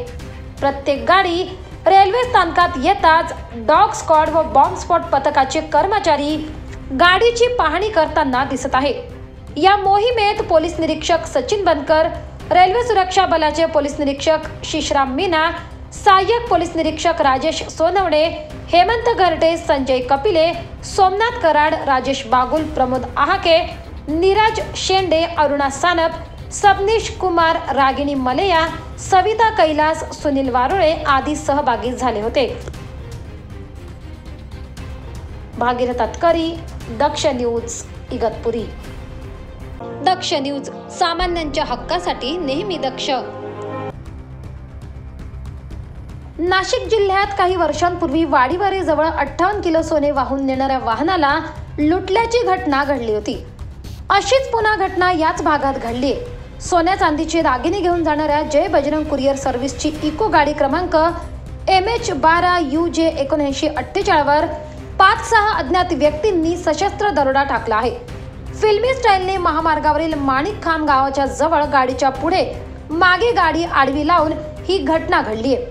प्रत्येक गाडी रेल्वे स्थानकात येताच डॉग स्क्वॉड व बॉम्ब स्पॉट पथकाचे कर्मचारी गाडीची पाहणी करताना दिसत आहे। या मोहिमेत पोलीस निरीक्षक सचिन बनकर, रेल्वे सुरक्षा बलाचे पोलीस निरीक्षक शिशराम मीना, सहाय्यक पोलीस निरीक्षक राजेश सोनवणे, हेमंत घरटे, संजय कपिले, सोमनाथ कराड, राजेश बागुल, प्रमोद आहाके, नीरज शेंडे, अरुणा सानप, सबनीश कुमार, रागिणी मलेया, सविता कैलास, सुनील वारुळे आदी सहभागी झाले होते. भागीरथ तटकरी, दक्ष न्यूज, इगतपुरी. दक्ष न्यूज, सामान्यांच्या हक्कासाठी नेहमी दक्ष. नाशिक जिल्ह्यात काही वर्षांपूर्वी वाडीवारेजवळ 58 किलो सोने वाहून नेणाऱ्या वाहनाला लुटल्याची घटना घडली होती. अशीच पुन्हा घटना याच भागात घडली. सोन्या चांदीचे दागिने घेऊन जाणाऱ्या जय बजरंग कुरिअर सर्व्हिसची इको गाडी क्रमांक MH12UJ 7948 वर 5-6 अज्ञात व्यक्तींनी सशस्त्र दरोडा टाकला आहे. फिल्मी स्टाईलने महामार्गावरील माणिक खान गावाच्या जवळ गाडीच्या पुढे मागे गाडी आडवी लावून ही घटना घडली आहे.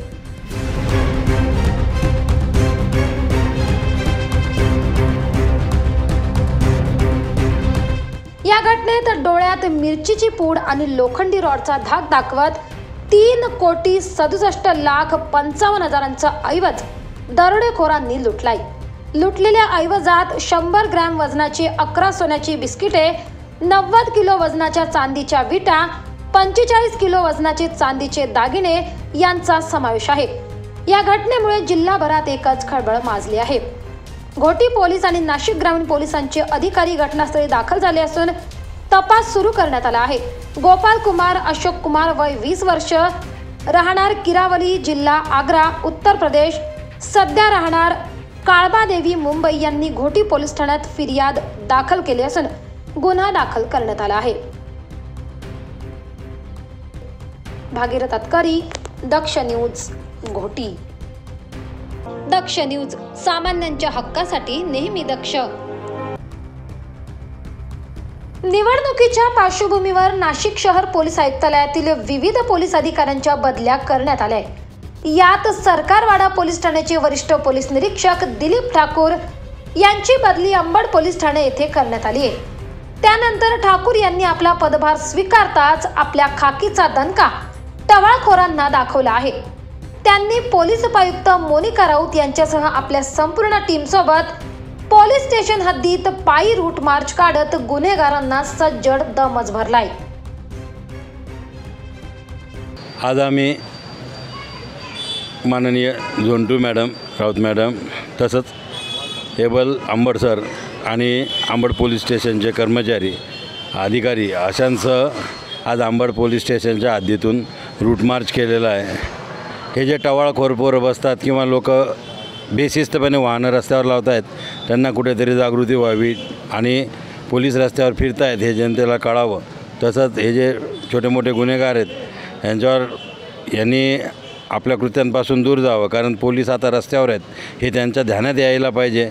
या घटनेत डोळ्यात मिरचीची पूड आणि लोखंडी रॉडचा धाक दाखवत 3,67,55,000चा ऐवज दरोडेखोरांनी लुटलाय. लुटलेल्या ऐवजात 100 ग्रॅम वजनाची 11 सोन्याची बिस्किटे, 90 किलो वजनाच्या चांदीच्या विटा, 45 किलो वजनाचे चांदीचे दागिने यांचा समावेश आहे. या घटनेमुळे जिल्हाभरात एकच खळबळ माजली आहे. घोटी पोलीस आणि नाशिक ग्रामीण पोलिसांचे अधिकारी घटनास्थळी दाखल झाले असून तपास सुरू करण्यात आला आहे. गोपाल कुमार अशोक कुमार, वय 20 वर्ष, राहणार किरावली, जिल्हा आग्रा, उत्तर प्रदेश, सध्या राहणार काळबादेवी, मुंबई यांनी घोटी पोलीस ठाण्यात फिर्याद दाखल केली असून गुन्हा दाखल करण्यात आला आहे. भागीरथ तटकरी, दक्ष न्यूज, घोटी. दक्ष न्यूज, सामान्यांच्या हक्कासाठी नेहमी दक्ष. निवडणुकीच्या पार्श्वभूमीवर नाशिक शहर पोलीस आयुक्तालयातील विविध पोलीस अधिकाऱ्यांच्या बदल्या करण्यात आल्या. यात सरकारवाडा पोलीस ठाण्याचे वरिष्ठ पोलीस निरीक्षक दिलीप ठाकूर यांची बदली अंबड पोलीस ठाणे येथे करण्यात आली आहे. त्यानंतर ठाकूर यांनी आपला पदभार स्वीकारताच आपल्या खाकीचा दणका टवाळखोरांना दाखवला आहे. त्यांनी पोलीस उपायुक्त मोनिका राऊत यांच्यासह आपल्या संपूर्ण टीमसोबत पोलीस स्टेशन हद्दीत पायी रूट मार्च काढत गुन्हेगारांना सज्जड दमच भरलाय. आज आम्ही माननीय झोन 2 मॅडम, राऊत मॅडम, तसंच एबल अंबड सर आणि अंबड पोलीस स्टेशनचे कर्मचारी, अधिकारी अशांसह आज अंबड पोलीस स्टेशनच्या हद्दीतून रूट मार्च केलेला आहे. हे जे टवाळखोर पोरं बसतात किंवा लोक बेशिस्तपणे वाहनं रस्त्यावर लावत आहेत, त्यांना कुठेतरी जागृती व्हावी आणि पोलीस रस्त्यावर फिरत आहेत हे जनतेला कळावं. तसंच हे जे छोटे मोठे गुन्हेगार आहेत यांनी आपल्या कृत्यांपासून दूर जावं, कारण पोलीस आता रस्त्यावर आहेत हे त्यांच्या ध्यानात यायला पाहिजे.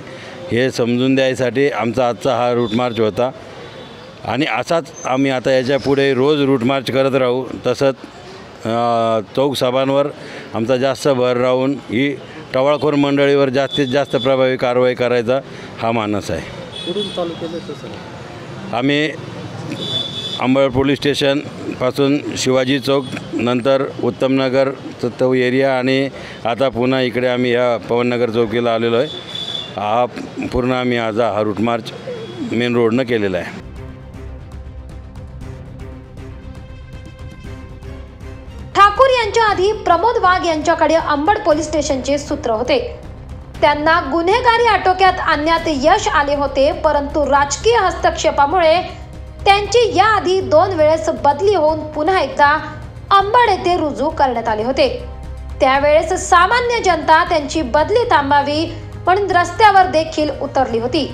हे समजून द्यायसाठी आमचा आजचा हा रूट मार्च होता आणि असाच आम्ही आता याच्या पुढे रोज रूट मार्च करत राहू. तसंच चौक सभांवर आमचा जास्त भर राहून ही टवाळखोर मंडळीवर जास्तीत जास्त प्रभावी कारवाई करायचा हा मानस आहे. कुठून चालू केलं सर? आम्ही अंबड पोलीस स्टेशनपासून शिवाजी चौक, नंतर उत्तमनगर तो एरिया आणि आता पुन्हा इकडे आम्ही ह्या पवननगर चौकीला आलेलो आहे. हा पूर्ण आम्ही आज हा रूट मार्च मेन रोडनं केलेला आहे. ठाकूर यांच्या आधी प्रमोद वाघ यांच्याकडे अंबड पोलीस स्टेशनचे सूत्र होते. त्यांना गुन्हेगारी आटोक्यात आणण्यात यश आले होते, परंतु राजकीय हस्तक्षेपामुळे त्यांची याआधी 2 वेळेस बदली होऊन पुन्हा एकदा अंबड येथे रुजू करण्यात आले होते. त्यावेळेस सामान्य जनता त्यांची बदली थांबावी म्हणून रस्त्यावर देखील उतरली होती.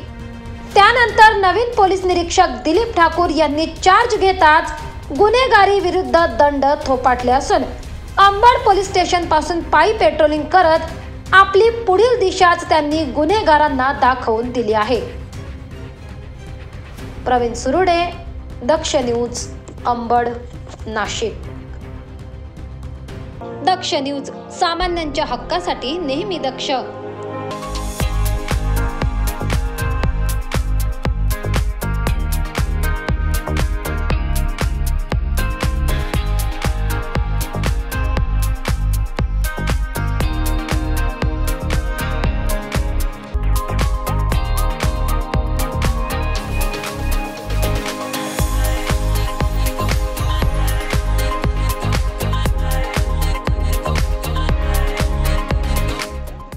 त्यानंतर नवीन पोलीस निरीक्षक दिलीप ठाकूर यांनी चार्ज घेताच गुन्हेगारी विरुद्ध दंड थोपाटले असून अंबड पोलीस स्टेशन पासून पायी पेट्रोलिंग करत आपली पुढील दिशाच त्यांनी गुन्हेगारांना दाखवून दिली आहे. प्रवीण सुरुडे, दक्ष न्यूज, अंबड, नाशिक. दक्ष न्यूज, सामान्यांच्या हक्कासाठी नेहमी दक्ष.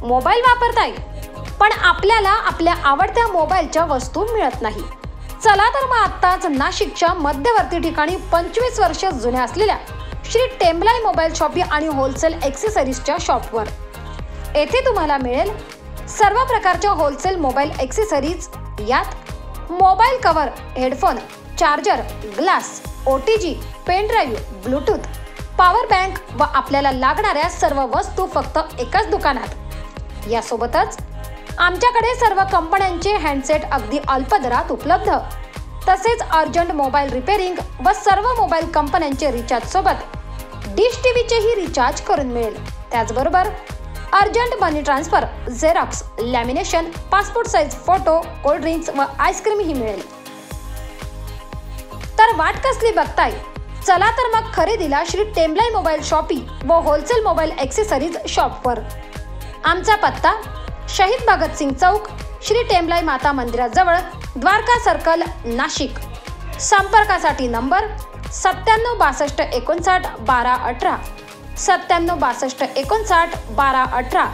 मोबाईल वापरताय, पण आपल्याला आपल्या आवडत्या मोबाईलच्या वस्तू मिळत नाही. चला तर मग आत्ताच नाशिकच्या मध्यवर्ती ठिकाणी 25 वर्ष जुन्या असलेल्या श्री टेम्बलाई मोबाईल शॉपी आणि होलसेल एक्सेसरीजच्या शॉपवर. येथे तुम्हाला मिळेल सर्व प्रकारच्या होलसेल मोबाईल एक्सेसरीज. यात mobile cover, headphone, charger, glass, OTG, pen drive, Bluetooth, power bank व आपल्याला लागणाऱ्या सर्व वस्तू फक्त एकाच दुकानात. यासोबतच आमच्याकडे सर्व कंपन्यांचे हँडसेट अगदी अल्प दरात उपलब्ध. तसेच अर्जंट मोबाईल रिपेअरिंग व सर्व मोबाईल कंपन्यांचे रिचार्ज सोबत डिश टीव्हीचेही रिचार्ज करून मिळेल. त्याचबरोबर urgent money transfer, xerox, lamination, passport size photo, cold drinks व आईस्क्रीम ही मिळेल. तर वाट कसली बघताय? चला तर मग खरेदीला श्री टेम्बलाई मोबाईल शॉपी व होलसेल मोबाईल एक्सेसरीज शॉपवर. आमचा पत्ता शहीद भगतसिंग चौक, श्री टेम्बलाई माता मंदिराजवळ, द्वारका सर्कल, नाशिक. संपर्कासाठी नंबर 97 62 59 12 18, 97 62 59 12 18.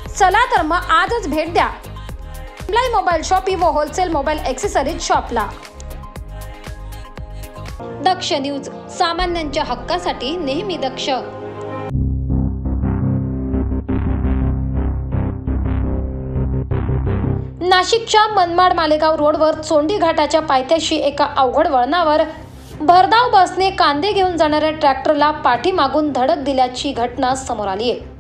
चला तर मग आजच भेट द्या टेम्बलाई मोबाईल शॉपी व होलसेल मोबाईल एक्सेसरीज शॉपला. दक्ष न्यूज, सामान्यांच्या हक्कासाठी नेहमी दक्ष. नाशिकच्या मनमाड मालेगाव रोडवर चोंडी घाटाच्या पायथ्याशी एका अवघड वळणावर भरधाव बसने कांदे घेऊन जाणाऱ्या ट्रॅक्टरला पाठीमागून धडक दिल्याची घटना समोर आली आहे.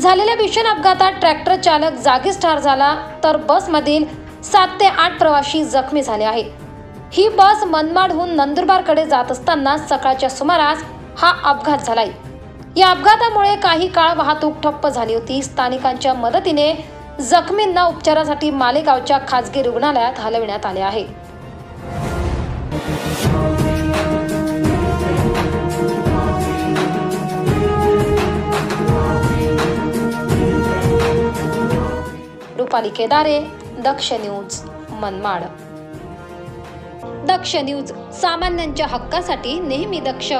झालेल्या भीषण अपघातात ट्रॅक्टर चालक जागीच ठार झाला, तर बसमधील 7 ते 8 प्रवासी जखमी झाले आहे. ही बस मनमाडहून नंदुरबारकडे जात असताना सकाळच्या सुमारास हा अपघात झालाय. या अपघातामुळे काही काळ वाहतूक ठप्प झाली होती. स्थानिकांच्या मदतीने जखमींना उपचारासाठी मालेगावच्या खासगी रुग्णालयात हलविण्यात आले आहे. रुपाली केदारे, दक्ष न्यूज, मनमाड. दक्ष न्यूज, सामान्यांच्या हक्कासाठी नेहमी दक्ष.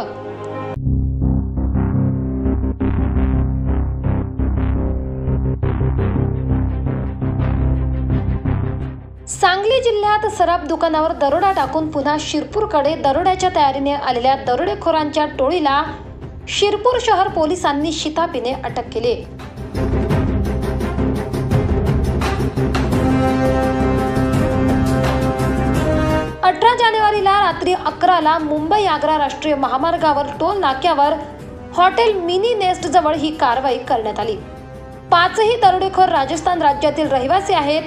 सांगली जिल्ह्यात सराफ दुकानावर दरोडा टाकून पुन्हा शिरपूरकडे दरोड्याच्या तयारीने आलेल्या दरोडेखोरांच्या टोळीला शिरपूर शहर पोलिसांनी शिताफीने अटक केली. जानेवारीला रात्री 11ला मुंबई आग्रा राष्ट्रीय महामार्गावर टोल नाक्यावर हॉटेल मिनी नेस्ट जवळ ही कारवाई करण्यात आली. 5ही दरोडेखोर राजस्थान राज्यातील रहिवासी आहेत.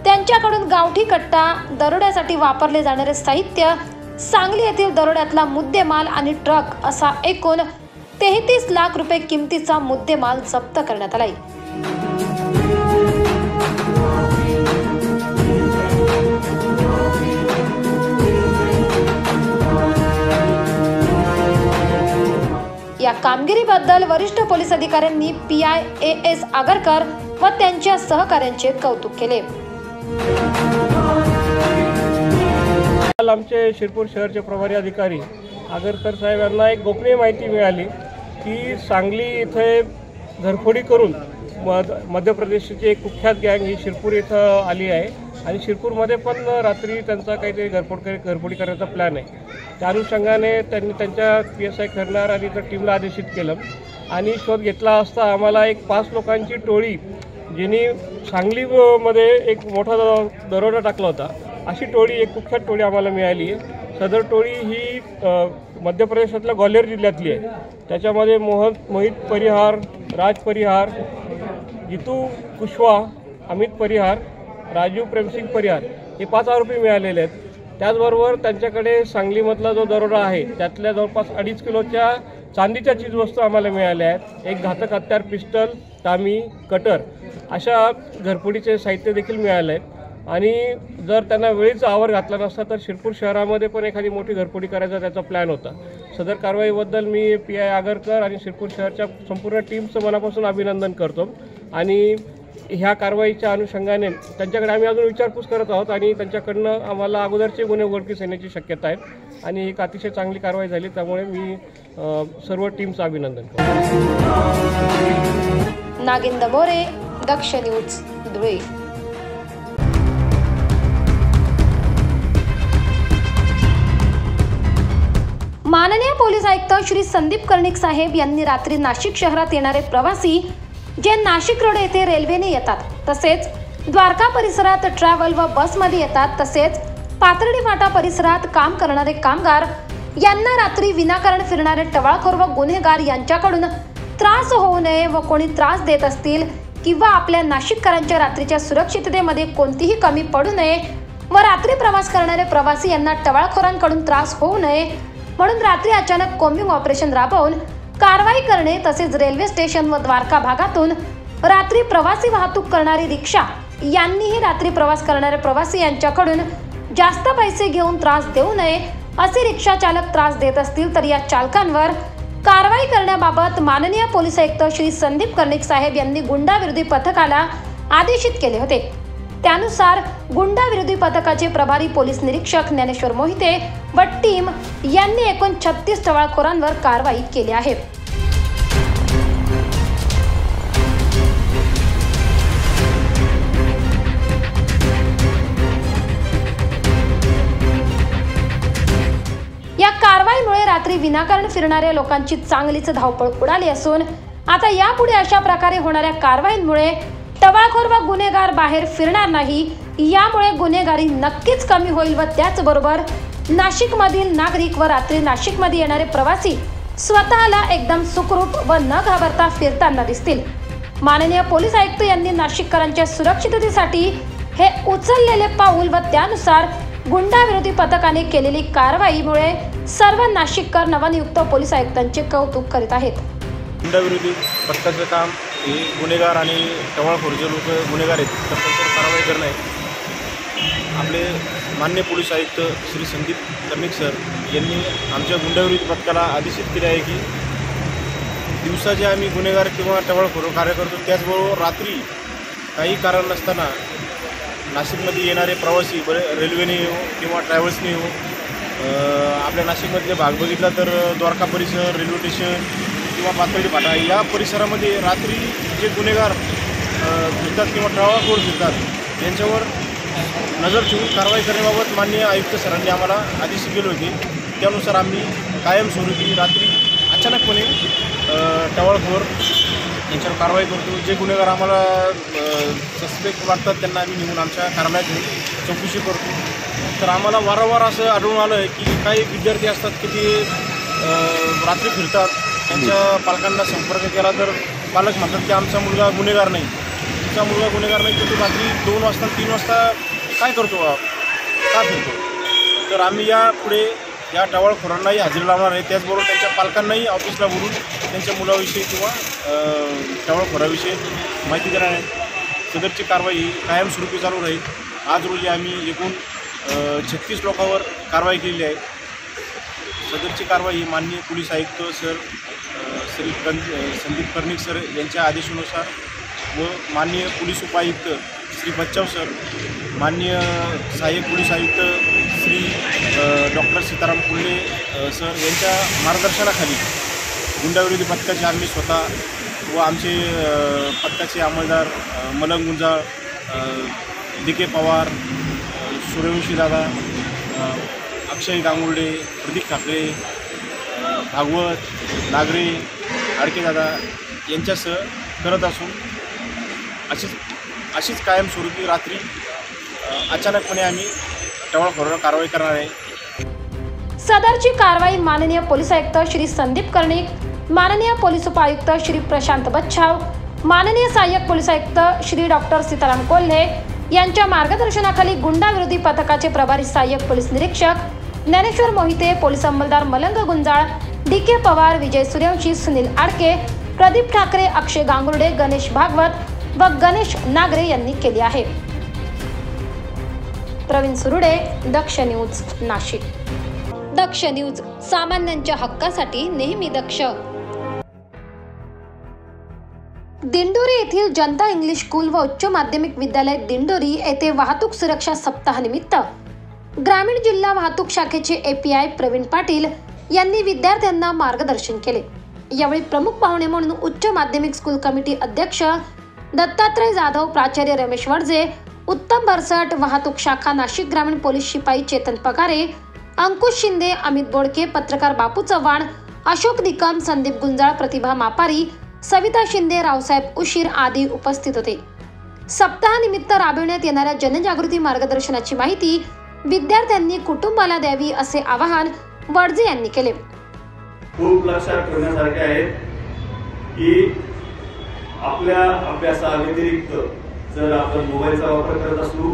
त्यांच्याकडून गावठी कट्टा, दरोड्यासाठी वापरले जाणारे साहित्य, सांगली येथील दरोड्यातला मुद्देमाल आणि ट्रक असा एकूण 33 लाख रुपये किमतीचा मुद्देमाल जप्त करण्यात आलाय. या कामगिरीबद्दल वरिष्ठ पोलीस अधिकाऱ्यांनी PI AS आगरकर व त्यांच्या सहकाऱ्यांचे कौतुक केले. आमचे शिरपूर शहरचे प्रभारी अधिकारी आगरकर साहेब यांना एक गोपनीय माहिती मिळाली की सांगली येथे घरफोडी करून मध्य प्रदेशची एक कुख्यात गँग ही शिरपूर इथं आली आहे आणि शिरपूरमध्ये पण रात्री त्यांचा काहीतरी घरफोडी करण्याचा प्लॅन आहे. त्या अनुषंगाने त्यांनी त्यांच्या PSI खरणार आणि त्या टीमला आदेशित केलं आणि शोध घेतला असता आम्हाला एक 5 लोकांची टोळी, ज्यांनी सांगलीमध्ये एक मोठा दरोडा टाकला होता, अशी टोळी, एक कुख्यात टोळी आम्हाला मिळाली आहे. सदर टोळी ही मध्य प्रदेशातल्या ग्वाल्हेर जिल्ह्यातली आहे. त्याच्यामध्ये मोहित परिहार, राज परिहार, जितू कुशवा, अमित परिहार, राजू प्रेमसिंग परिहार हे 5 आरोपी मिळालेले आहेत. त्याचबरोबर त्यांच्याकडे सांगलीमधला जो दरोडा आहे त्यातल्या जवळपास 2.5 किलोच्या चांदीच्या चीजवस्तू आम्हाला मिळाल्या आहेत. एक घातक हत्यार, पिस्टल, टामी, कटर अशा घरफोडीचे साहित्य देखील मिळालं आहे. आणि जर त्यांना वेळीचा आवर घातला नसता तर शिरपूर शहरामध्ये पण एखादी मोठी घरफोडी करायचा त्याचा प्लॅन होता. सदर कारवाईबद्दल मी PI आगरकर आणि शिरपूर शहरच्या संपूर्ण टीमचं मनापासून अभिनंदन करतो. आणि ह्या कारवाईच्या अनुषंगाने त्यांच्याकडे आम्ही अजून विचारपूस करत आहोत आणि त्यांच्याकडनं आम्हाला अगोदरचे गुन्हे उघडकीस येण्याची शक्यता आहे आणि एक अतिशय चांगली कारवाई झाली, त्यामुळे मी सर्व टीमचं अभिनंदन करतो. नागेंद्र मोरे, दक्ष न्यूज, धुळे. माननीय पोलीस आयुक्त श्री संदीप कर्णिक साहेब यांनी रात्री नाशिक शहरात येणारे प्रवासी जे नाशिक रोड येथे रेल्वेने येतात, तसेच द्वारका परिसरात ट्रॅव्हल व बसमध्ये येतात, तसेच पाथर्डी फाटा परिसरात काम करणारे कामगार यांना रात्री विनाकारण फिरणारे टवाळखोर व गुन्हेगार यांच्याकडून त्रास होऊ नये व कोणी त्रास देत असतील किंवा आपल्या नाशिककरांच्या रात्रीच्या सुरक्षिततेमध्ये कोणतीही कमी पडू नये व रात्री प्रवास करणारे प्रवासी यांना टवाळखोरांकडून त्रास होऊ नये म्हणून रात्री अचानक कोम्बिंग ऑपरेशन राबवून कारवाई करणे, तसेच रेल्वे स्टेशन व द्वारका भागातून रात्री प्रवासी वाहतूक करणारी रिक्षा यांनीही रात्री प्रवास करणारे प्रवासी यांच्याकडून जास्त पैसे घेऊन त्रास देऊ नये. असे रिक्षा चालक त्रास देत असतील तर या चालकांवर कारवाई करण्याबाबत माननीय पोलीस आयुक्त श्री संदीप कर्णिक साहेब यांनी गुंडाविरोधी पथकाला आदेशित केले होते. त्यानुसार गुंडाविरोधी पथकाचे प्रभारी पोलीस निरीक्षक ज्ञानेश्वर मोहिते व टीम यांनी एकूण 36 टवाळखोरांवर कारवाई केली आहे. या कारवाईमुळे रात्री विनाकारण फिरणाऱ्या लोकांची चांगलीच धावपळ उडाली असून आता यापुढे अशा प्रकारे होणाऱ्या कारवाईंमुळे टवाळखोर व गुन्हेगार बाहेर फिरणार नाही. यामुळे गुन्हेगारी नक्कीच कमी होईल व त्याचबरोबर नाशिकमधील नागरिक व रात्री नाशिकमध्ये येणारे प्रवासी स्वतःला एकदम सुखरूप व न घाबरता फिरताना दिसतील. माननीय पोलीस आयुक्त यांनी नाशिककरांच्या सुरक्षिततेसाठी हे उचललेले पाऊल व त्यानुसार गुंडाविरोधी पथकाने केलेली कारवाईमुळे सर्व नाशिककर नवनियुक्त पोलीस आयुक्तांचे कौतुक करीत आहेत. गुंडाविरोधी पथकाचं काम हे गुन्हेगार आणि टवाळखोर जे लोक गुन्हेगार आहेत तर त्यांच्यावर कारवाई करणे आहे. आपले माननीय पोलीस आयुक्त श्री संदीप कर्णिक सर यांनी आमच्या गुंडाविरोधी पथकाला आदेशित केले आहे की दिवसा जे आम्ही गुन्हेगार किंवा टवाळखोर कार्य करतो, त्याचबरोबर रात्री काही कारण नसताना नाशिकमध्ये येणारे प्रवासी रेल्वेने येऊ किंवा ट्रॅव्हल्सने येऊ, आपल्या नाशिकमधले भाग बघितला तर द्वारका परिसर, रेल्वे स्टेशन किंवा पाथर्डी फाटा या परिसरामध्ये रात्री जे गुन्हेगार फिरतात किंवा टवाळखोर फिरतात यांच्यावर नजर ठेवून कारवाई करण्याबाबत माननीय आयुक्त सरांनी आम्हाला आदेश दिले होते. त्यानुसार आम्ही कायमस्वरूपी रात्री अचानकपणे टवाळखोर यांच्यावर कारवाई करतो. जे गुन्हेगार आम्हाला सस्पेक्ट वाटतात त्यांना आम्ही नेऊन आमच्या कार्यालयात घेऊन चौकशी करतो. तर आम्हाला वारंवार असं आढळून आलं आहे की काही विद्यार्थी असतात की ते रात्री फिरतात. त्यांच्या पालकांना संपर्क केला तर पालक म्हणतात की आमचा मुलगा गुन्हेगार नाही, तुमचा मुलगा गुन्हेगार नाही, तर तो रात्री 2 वाजता 3 वाजता काय करतो, का फिरतो. तर आम्ही यापुढे या टवाळखोरांनाही हजेरी लावणार आहे. त्याचबरोबर त्यांच्या पालकांनाही ऑफिसला बोलून त्यांच्या मुलाविषयी किंवा टवाळखोराविषयी माहिती देणार आहे. सदरची कारवाई कायमस्वरूपी चालू राहील. आज रोजी आम्ही एकूण 36 लोकांवर कारवाई केलेली आहे. सदरची कारवाई माननीय पोलीस आयुक्त सर श्री संदीप कर्णिक सर यांच्या आदेशानुसार व माननीय पोलीस उपायुक्त श्री बच्चाव सर, माननीय सहाय्यक पोलीस आयुक्त श्री डॉक्टर सीताराम कुल्ले सर यांच्या मार्गदर्शनाखाली गुंडाविरोधी पथकाचे आम्ही स्वतः व आमचे पथकाचे अंमलदार मलंग गुंजाळ, DK पवार, सूर्यवंशी दादा, अक्षय गांगुर्डे, प्रदीप ठाकरे, भागवत, नागरे, आडके दादा यांच्यासह करत असून अशीच कायमस्वरूपी रात्री अचानकपणे आम्ही टवाळखोरांवर कारवाई करणार आहे. सदरची कारवाई माननीय पोलीस आयुक्त श्री संदीप कर्णिक, माननीय पोलीस उपायुक्त श्री प्रशांत बच्छाव, माननीय सहाय्यक पोलीस आयुक्त श्री डॉक्टर सीताराम कोल्हे यांच्या मार्गदर्शनाखाली गुंडाविरोधी पथकाचे प्रभारी सहाय्यक पोलीस निरीक्षक ज्ञानेश्वर मोहिते, पोलीस अंमलदार मलंग गुंजाळ, DK पवार, विजय सूर्यवंशी, सुनील आडके, प्रदीप ठाकरे, अक्षय गांगुर्डे, गणेश भागवत व गणेश नागरे यांनी केली आहे. प्रवीण सुरुडे, दक्ष न्यूज, नाशिक. दक्ष न्यूज, सामान्यांच्या हक्कासाठी नेहमी दक्ष. दिंडोरी येथील जनता इंग्लिश स्कूल व उच्च माध्यमिक विद्यालय दिंडोरी येथे वाहतूक सुरक्षा सप्ताहानिमित्त ग्रामीण जिल्हा वाहतूक शाखेचे API प्रवीण पाटील यांनी विद्यार्थ्यांना मार्गदर्शन केले। यावेळी प्रमुख पाहुणे म्हणून उच्च माध्यमिक स्कूल कमिटी अध्यक्ष दत्तात्रय जाधव, प्राचार्य रमेश वडजे, उत्तम भरसट, वाहतूक शाखा नाशिक ग्रामीण पोलीस शिपाई चेतन पगारे, अंकुश शिंदे, अमित बोडके, पत्रकार बापू चव्हाण, अशोक निकम, संदीप गुंजाळ, प्रतिभा मापारी, सविता शिंदे, रावसाहेब उशीर आदी उपस्थित होते। सप्ताहानिमित्त राबविण्यात येणाऱ्या जनजागृती मार्गदर्शनाची माहिती विद्यार्थ्यांनी कुटुंबाला द्यावी असे आवाहन वडजे यांनी केले। खूप लक्षात ठेवण्यासारखे आहे की आपल्या अभ्यासाव्यतिरिक्त जर आपण मोबाईलचा वापर करत असू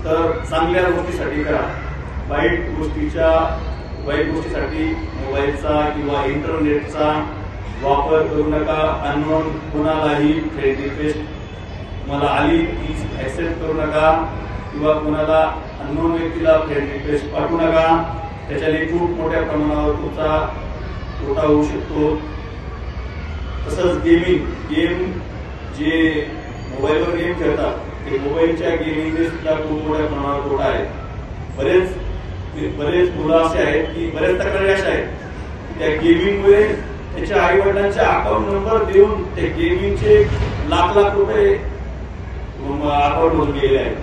तर चांगल्या गोष्टीसाठी करा। वाईट गोष्टीसाठी मोबाईलचा किंवा इंटरनेटचा वापर करू नका। अननोन कोणालाही फ्रेंड रिक्वेस्ट मला आली ती ऍक्सेप्ट करू नका किंवा कोणाला अननोन व्यक्तीला फ्रेंड रिक्वेस्ट पाठवू नका। त्याच्याने खूप मोठ्या प्रमाणावर तुमचा तोटा होऊ शकतो। तसंच गेम जे मोबाईलवर गेम खेळतात ते मोबाईलच्या गेमिंगने सुद्धा खूप मोठ्या प्रमाणावर तोटा आहे। बरेच मुलं असे आहेत की बरेच तक्रारी अशा आहेत त्या गेमिंगमुळे त्याच्या आई वडिलांचे अकाउंट नंबर देऊन ते गेमिंगचे लाख रुपये अकाउंट मधून गेलेले आहेत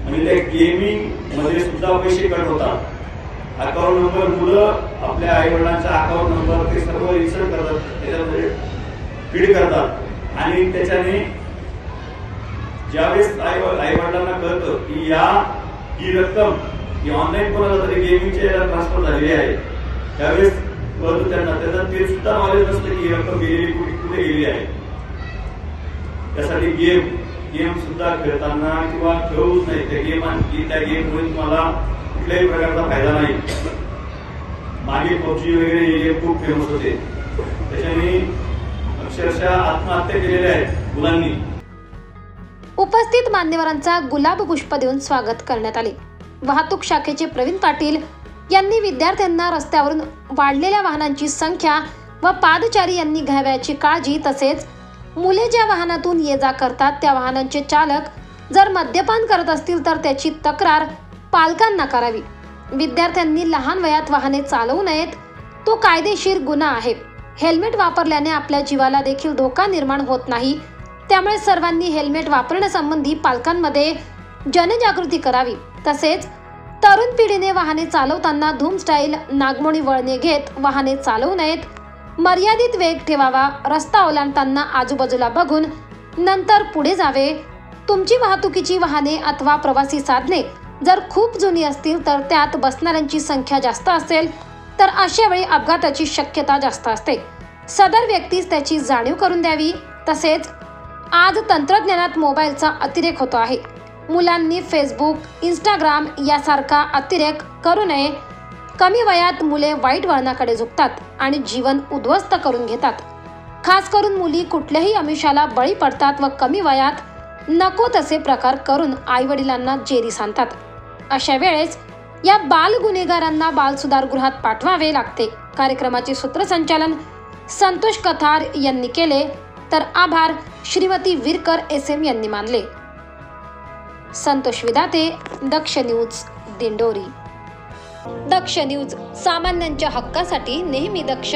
आणि त्या गेमिंग मध्ये सुद्धा पैसे कट होतात। अकाउंट नंबर मुलं आपल्या आई वडिलांचा अकाउंट नंबर ते सर्व इन्सर्ट करतात, त्याच्यामध्ये फीड करतात आणि त्याच्याने ज्यावेळेस आई वडिलांना कळतं की ही रक्कम ही ऑनलाईन कोणाला तरी गेमिंगच्या ट्रान्सफर झालेली आहे, त्यावेळेस कळतं त्यांना ते सुद्धा नॉलेज नसतं की ही रक्कम गेलेली कुठे गेलेली आहे। त्यासाठी गेम सुद्धा खेळताना किंवा खेळूच नाही त्या गेममुळे तुम्हाला कुठल्याही प्रकारचा फायदा नाही। मागे PUBG वगैरे हे गेम खूप फेमस होते, त्याच्याने अक्षरशः आत्महत्या केलेल्या आहेत मुलांनी। उपस्थित मान्यवरांचा गुलाब पुष्प देऊन स्वागत करण्यात आले। वाहतूक शाखेचे प्रवीण पाटील यांनी विद्यार्थ्यांना रस्त्यावरून वाढलेल्या वाहनांची संख्या व पादचारी यांनी घ्यावयाची काळजी, तसेच मुले ज्या वाहनातून ये जा करतात त्या वाहनांचे चालक जर मद्यपान करत असतील तर त्याची तक्रार पालकांना करावी। विद्यार्थ्यांनी लहान वयात वाहने चालवू नयेत, तो कायदेशीर गुन्हा आहे। हेल्मेट वापरल्याने आपल्या जीवाला देखील धोका निर्माण होत नाही, त्यामुळे सर्वांनी हेल्मेट वापरण्यासंबंधी पालकांमध्ये जनजागृती करावी। तसेच तरुण पिढीने वाहने चालवताना धूम स्टाईल, नागमोडी वळणे घेत वाहने चालवू नयेत, मर्यादित वेग ठेवावा, रस्ता ओलांडताना आजूबाजूला बघून नंतर पुढे जावे। तुमची वाहतुकीची वाहने अथवा प्रवासी साधने जर खूप जुनी असतील तर त्यात बसणाऱ्यांची संख्या जास्त असेल तर अशा वेळी अपघाताची शक्यता जास्त असते। सदर व्यक्तीस त्याची जाणीव करून द्यावी। तसेच आज तंत्रज्ञानात मोबाईलचा अतिरेक होतो आहे। मुलांनी फेसबुक, इंस्टाग्राम यासारखा अतिरेक करू नये। कमी वयात मुले वाईट वळणाकडे झुकतात आणि जीवन उद्ध्वस्त करून घेतात। खास करून मुली कुठल्याही आमिषाला बळी पडतात व कमी वयात नको तसे प्रकार करून आई वडिलांना जेरी सांगतात। अशा वेळेस या बाल गुन्हेगारांना बाल सुधारगृहात पाठवावे लागते। कार्यक्रमाचे सूत्रसंचालन संतोष कथार यांनी केले तर आभार श्रीमती विरकर SM यांनी मानले। संतोष विदाते, दक्ष न्यूज, दिंडोरी। दक्ष न्यूज, सामान्यांच्या हक्कासाठी नेहमी दक्ष।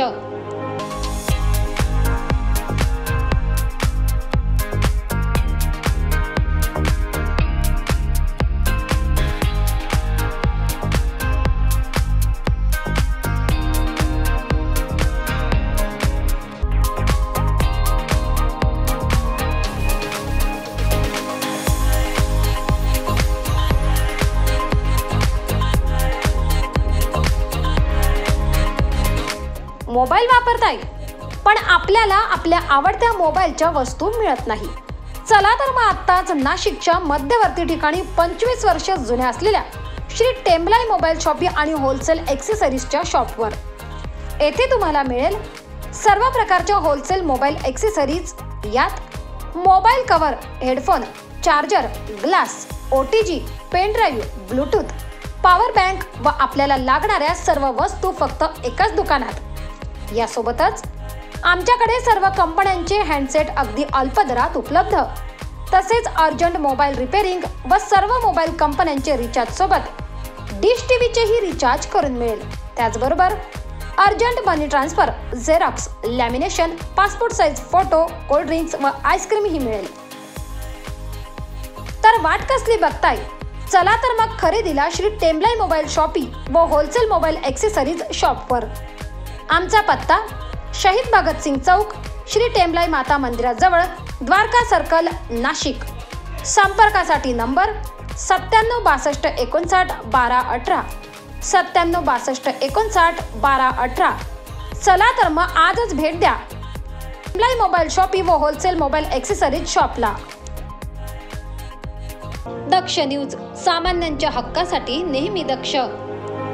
मोबाईल वापरताय पण आपल्याला आपल्या आवडत्या मोबाईलच्या वस्तू मिळत नाही। चला तर मग आत्ताच नाशिकच्या मध्यवर्ती ठिकाणी 25 वर्ष जुन्या असलेल्या श्री टेम्बलाई मोबाईल शॉपी आणि होलसेल ॲक्सेसरीजच्या शॉपवर। येथे तुम्हाला मिळेल सर्व प्रकारच्या होलसेल मोबाईल ॲक्सेसरीज, यात mobile cover, headphone, charger, glass, OTG, pen drive, Bluetooth, power bank व आपल्याला लागणाऱ्या सर्व वस्तू फक्त एकाच दुकानात। यासोबतच आमच्याकडे सर्व कंपन्यांचे हँडसेट अगदी अल्प दरात उपलब्ध, तसेच अर्जंट मोबाईल रिपेअरिंग व सर्व मोबाईल कंपन्यांचे रिचार्ज सोबत डिश टीव्हीचेही रिचार्ज करून मिळेल। त्याचबरोबर urgent money transfer, xerox, lamination, passport size photo, cold drinks व आईस्क्रीमही मिळेल। तर वाट कसली बघताय? चला तर मग खरेदीला श्री टेम्बलाई मोबाईल शॉपी व होलसेल मोबाईल ॲक्सेसरीज शॉपवर। आमचा पत्ता शहीद भगतसिंग चौक, श्री टेम्बलाई माता मंदिराजवळ, द्वारका सर्कल, नाशिक। संपर्कासाठी नंबर 9762591218, 9762591218। चला तर मग आजच भेट द्या टेम्बलाई मोबाईल शॉपी व होलसेल मोबाईल ॲक्सेसरीज शॉपला। दक्ष न्यूज, सामान्यांच्या हक्कासाठी नेहमी दक्ष।